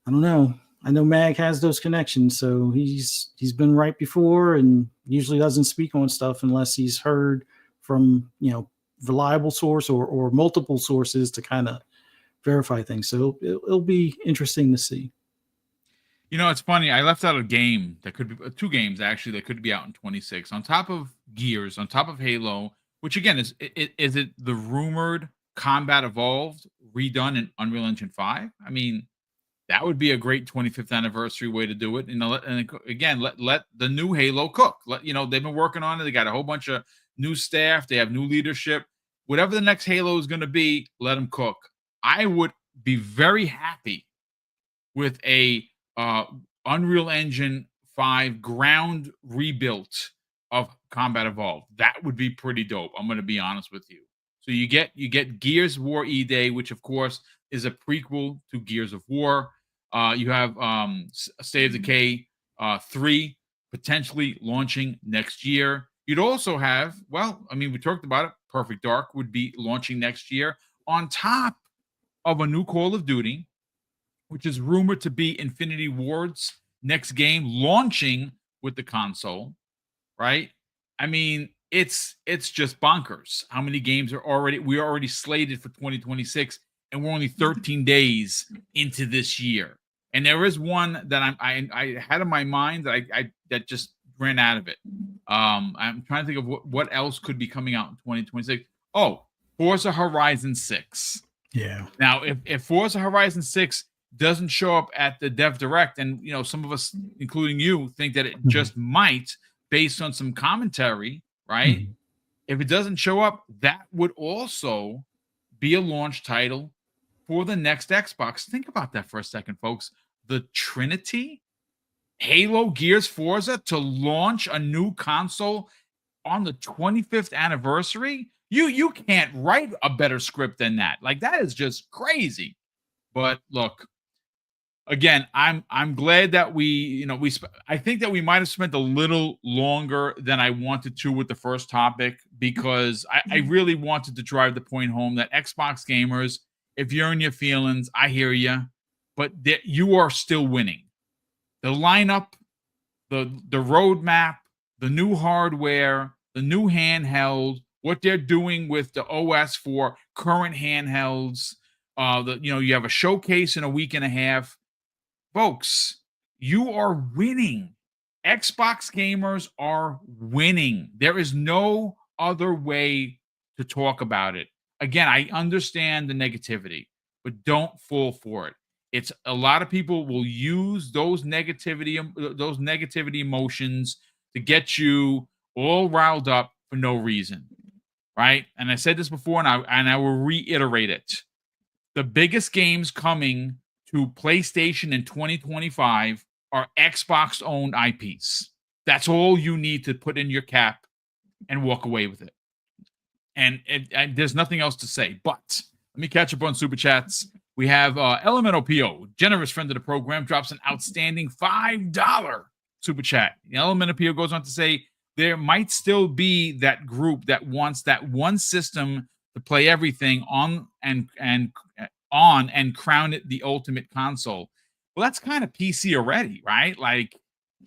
I don't know. I know Mag has those connections, so he's been right before, and usually doesn't speak on stuff unless he's heard from reliable source or multiple sources to kind of verify things. So it'll be interesting to see. It's funny. I left out a game that could be two games actually that could be out in 26 on top of Gears, on top of Halo, which again is it the rumored Combat Evolved redone in Unreal Engine 5? I mean, that would be a great 25th anniversary way to do it. And again, let the new Halo cook. They've been working on it. They got a whole bunch of new staff. They have new leadership. Whatever the next Halo is going to be, let them cook. I would be very happy with a Unreal Engine 5 ground rebuilt of Combat Evolved. That would be pretty dope. I'm going to be honest with you. So you get Gears War E-Day, which of course is a prequel to Gears of War. You have State of Decay 3 potentially launching next year. You'd also have, we talked about it. Perfect Dark would be launching next year on top of a new Call of Duty, which is rumored to be Infinity Ward's next game launching with the console, right? I mean, it's just bonkers how many games are already slated for 2026, and we're only 13 days into this year. And there is one that I had in my mind that just ran out of it. I'm trying to think of what else could be coming out in 2026. Oh, Forza Horizon 6. Yeah. Now, if Forza Horizon 6 doesn't show up at the Dev Direct, and some of us, including you, think that it just might, based on some commentary, right? Mm-hmm. If it doesn't show up, that would also be a launch title for the next Xbox. Think about that for a second, folks. The Trinity, Halo, Gears, Forza to launch a new console on the 25th anniversary. You can't write a better script than that. Like, that is just crazy. But look, again, I'm glad that I think that we might have spent a little longer than I wanted to with the first topic, because I really wanted to drive the point home that Xbox gamers, if you're in your feelings, I hear you, but you are still winning. The lineup, the roadmap, the new hardware, the new handheld, what they're doing with the OS for current handhelds, you have a showcase in a week and a half. Folks, you are winning. Xbox gamers are winning. There is no other way to talk about it. Again, I understand the negativity, but don't fall for it. It's a lot of people will use those negativity emotions to get you all riled up for no reason, right? And I said this before, and I will reiterate it. The biggest games coming to PlayStation in 2025 are Xbox owned IPs. That's all you need to put in your cap and walk away with it. And there's nothing else to say. But let me catch up on super chats. We have Elemental PO, generous friend of the program, drops an outstanding $5 super chat. Elemental PO goes on to say there might still be that group that wants that one system to play everything on and crown it the ultimate console. Well, that's kind of PC already, right? Like,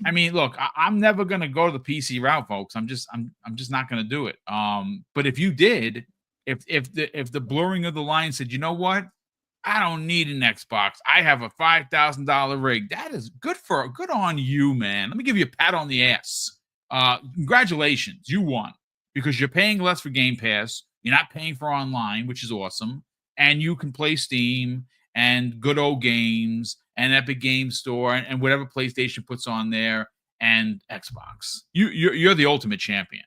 I mean, look, I'm never gonna go to the PC route, folks. I'm just not gonna do it. But if you did, if the blurring of the line said, you know what, I don't need an Xbox. I have a $5,000 rig. That is good on you, man. Let me give you a pat on the ass. Congratulations, you won because you're paying less for Game Pass. You're not paying for online, which is awesome, and you can play Steam and good old games and Epic Games Store and whatever PlayStation puts on there and Xbox. You're the ultimate champion.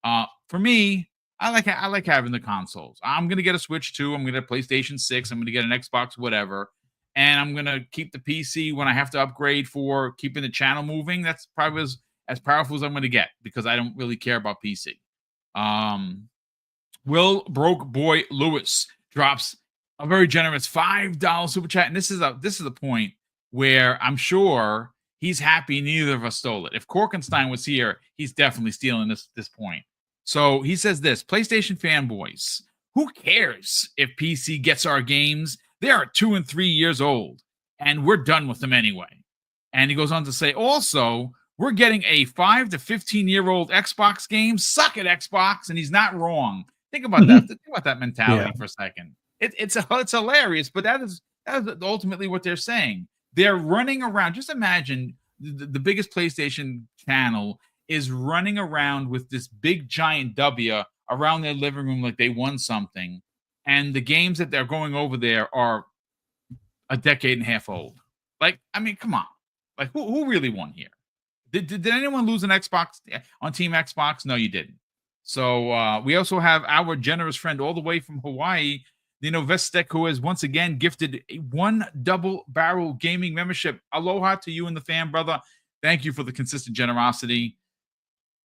For me, I like having the consoles. I'm gonna get a Switch too. I'm gonna get a PlayStation 6. I'm gonna get an Xbox, whatever, and I'm gonna keep the PC when I have to upgrade for keeping the channel moving. That's probably as powerful as I'm gonna get because I don't really care about PC. Will Broke Boy Lewis drops a very generous $5 super chat, and this is a point where I'm sure he's happy neither of us stole it. If Korkenstein was here, he's definitely stealing this point. So he says this: PlayStation fanboys, who cares if PC gets our games? They are 2 and 3 years old, and we're done with them anyway. And he goes on to say, also, we're getting a 5 to 15-year-old Xbox game. Suck it, Xbox. And he's not wrong. Think about that. Think about that mentality for a second. It's hilarious, but that is ultimately what they're saying. They're running around. Just imagine the biggest PlayStation channel is running around with this big giant W around their living room like they won something. And the games that they're going over there are a decade and a half old. Like, I mean, come on. Like, who really won here? Did anyone lose an Xbox on Team Xbox? No, you didn't. So we also have our generous friend all the way from Hawaii, Nino Vestek, who has once again gifted one double barrel gaming membership. Aloha to you and the fan, brother. Thank you for the consistent generosity.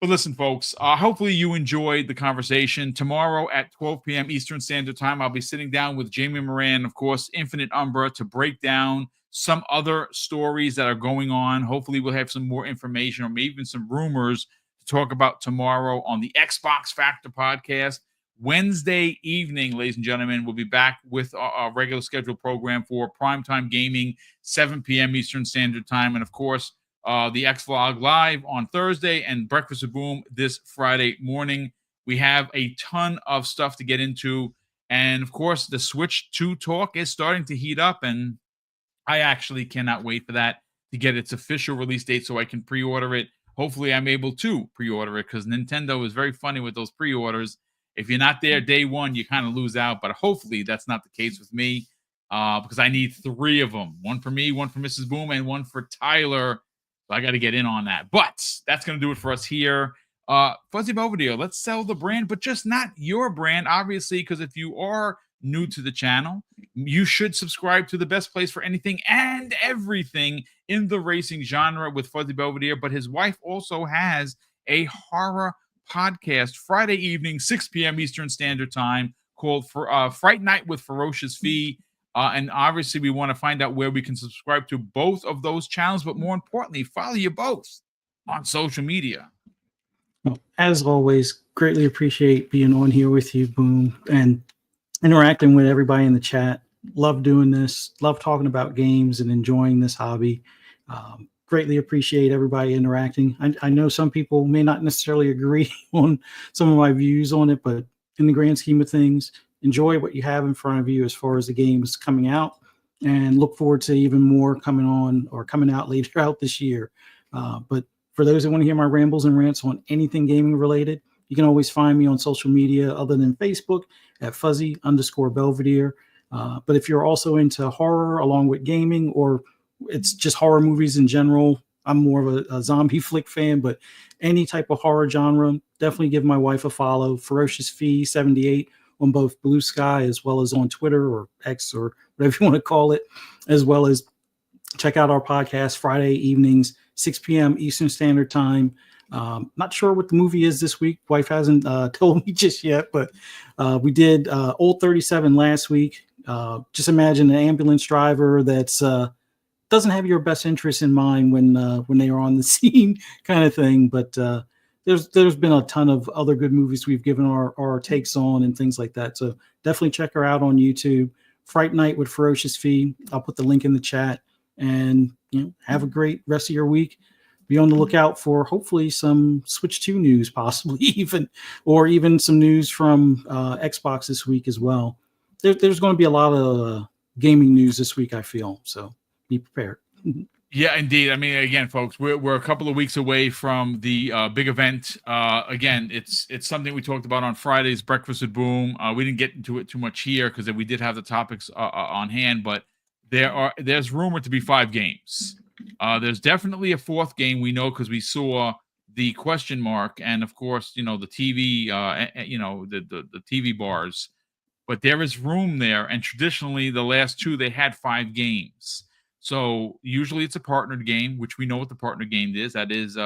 But listen, folks, hopefully you enjoyed the conversation. Tomorrow at 12 p.m. Eastern Standard Time, I'll be sitting down with Jamie Moran, of course, Infinite Umbra, to break down some other stories that are going on. Hopefully we'll have some more information or maybe even some rumors to talk about tomorrow on the Xbox Factor podcast. Wednesday evening, ladies and gentlemen, we'll be back with our regular scheduled program for Primetime Gaming, 7 p.m. Eastern Standard Time. And, of course, the X-Vlog Live on Thursday and Breakfast with Boom this Friday morning. We have a ton of stuff to get into. And, of course, the Switch 2 talk is starting to heat up, and I actually cannot wait for that to get its official release date so I can pre-order it. Hopefully, I'm able to pre-order it because Nintendo is very funny with those pre-orders. If you're not there day one, you kind of lose out. But hopefully, that's not the case with me because I need 3 of them. One for me, one for Mrs. Boom, and one for Tyler. So I got to get in on that. But that's going to do it for us here. Fuzzy Belvedere, let's sell the brand, but just not your brand, obviously, because if you are new to the channel, you should subscribe to the best place for anything and everything in the racing genre with Fuzzy Belvedere. But his wife also has a horror podcast Friday evening, 6 p.m. Eastern Standard Time, called Fright Night with Ferocious Fee. And obviously, we want to find out where we can subscribe to both of those channels. But more importantly, follow you both on social media. Well, as always, greatly appreciate being on here with you, Boom, and interacting with everybody in the chat. Love doing this. Love talking about games and enjoying this hobby. Greatly appreciate everybody interacting. I know some people may not necessarily agree on some of my views on it, but in the grand scheme of things, enjoy what you have in front of you as far as the games coming out, and look forward to even more coming on or coming out later out this year. But for those that want to hear my rambles and rants on anything gaming related, you can always find me on social media other than Facebook at Fuzzy_Belvedere. But if you're also into horror along with gaming, or it's just horror movies in general, I'm more of a zombie flick fan, but any type of horror genre, definitely give my wife a follow. Ferocious Fee 78 on both Blue Sky as well as on Twitter or X or whatever you want to call it, as well as check out our podcast Friday evenings, 6 p.m. Eastern Standard Time. Not sure what the movie is this week. Wife hasn't told me just yet, but we did Old 37 last week. Just imagine an ambulance driver that's doesn't have your best interest in mind when they are on the scene, kind of thing. But there's been a ton of other good movies we've given our takes on and things like that. So definitely check her out on YouTube. Fright Night with Ferocious Fee. I'll put the link in the chat. And have a great rest of your week. Be on the lookout for hopefully some Switch 2 news, possibly even some news from Xbox this week as well. There's going to be a lot of gaming news this week, I feel. So be prepared. Yeah, indeed. I mean, again, folks, we're a couple of weeks away from the big event. Again, it's something we talked about on Friday's Breakfast with Boom. We didn't get into it too much here because we did have the topics on hand, but there's rumored to be 5 games. There's definitely a 4th game, we know, because we saw the question mark and of course the TV the TV bars, but there is room there, and traditionally the last 2 they had 5 games. So usually it's a partnered game, which we know what the partner game is. That is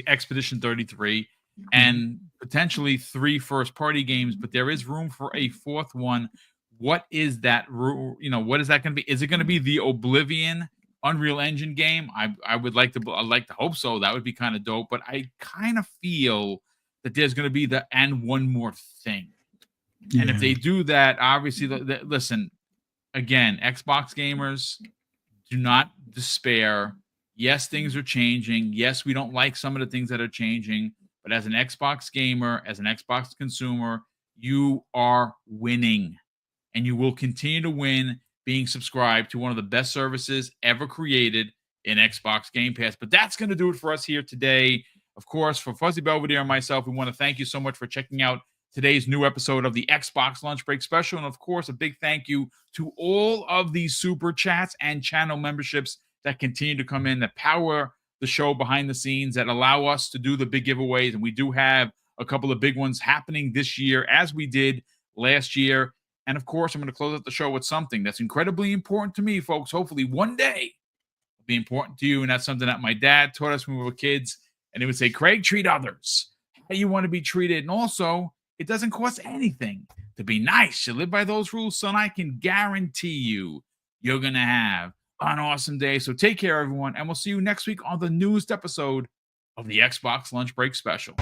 Expedition 33 and potentially 3 first-party games, but there is room for a 4th one. What is that? What is that going to be? Is it going to be the Oblivion Unreal Engine game? I'd like to hope so. That would be kind of dope. But I kind of feel that there's going to be one more thing. Yeah. And if they do that, obviously, listen, again, Xbox gamers, do not despair. Yes, things are changing. Yes, we don't like some of the things that are changing. But as an Xbox gamer, as an Xbox consumer, you are winning. And you will continue to win being subscribed to one of the best services ever created in Xbox Game Pass. But that's going to do it for us here today. Of course, for Fuzzy Belvedere and myself, we want to thank you so much for checking out today's new episode of the Xbox Lunch Break Special. And of course, a big thank you to all of these super chats and channel memberships that continue to come in, that power the show behind the scenes, that allow us to do the big giveaways. And we do have a couple of big ones happening this year, as we did last year. And of course, I'm going to close out the show with something that's incredibly important to me, folks. Hopefully one day it'll be important to you. And that's something that my dad taught us when we were kids. And he would say, Craig, treat others how you want to be treated. And also, it doesn't cost anything to be nice. You live by those rules, son. I can guarantee you're going to have an awesome day. So take care, everyone. And we'll see you next week on the newest episode of the Xbox Lunch Break Special.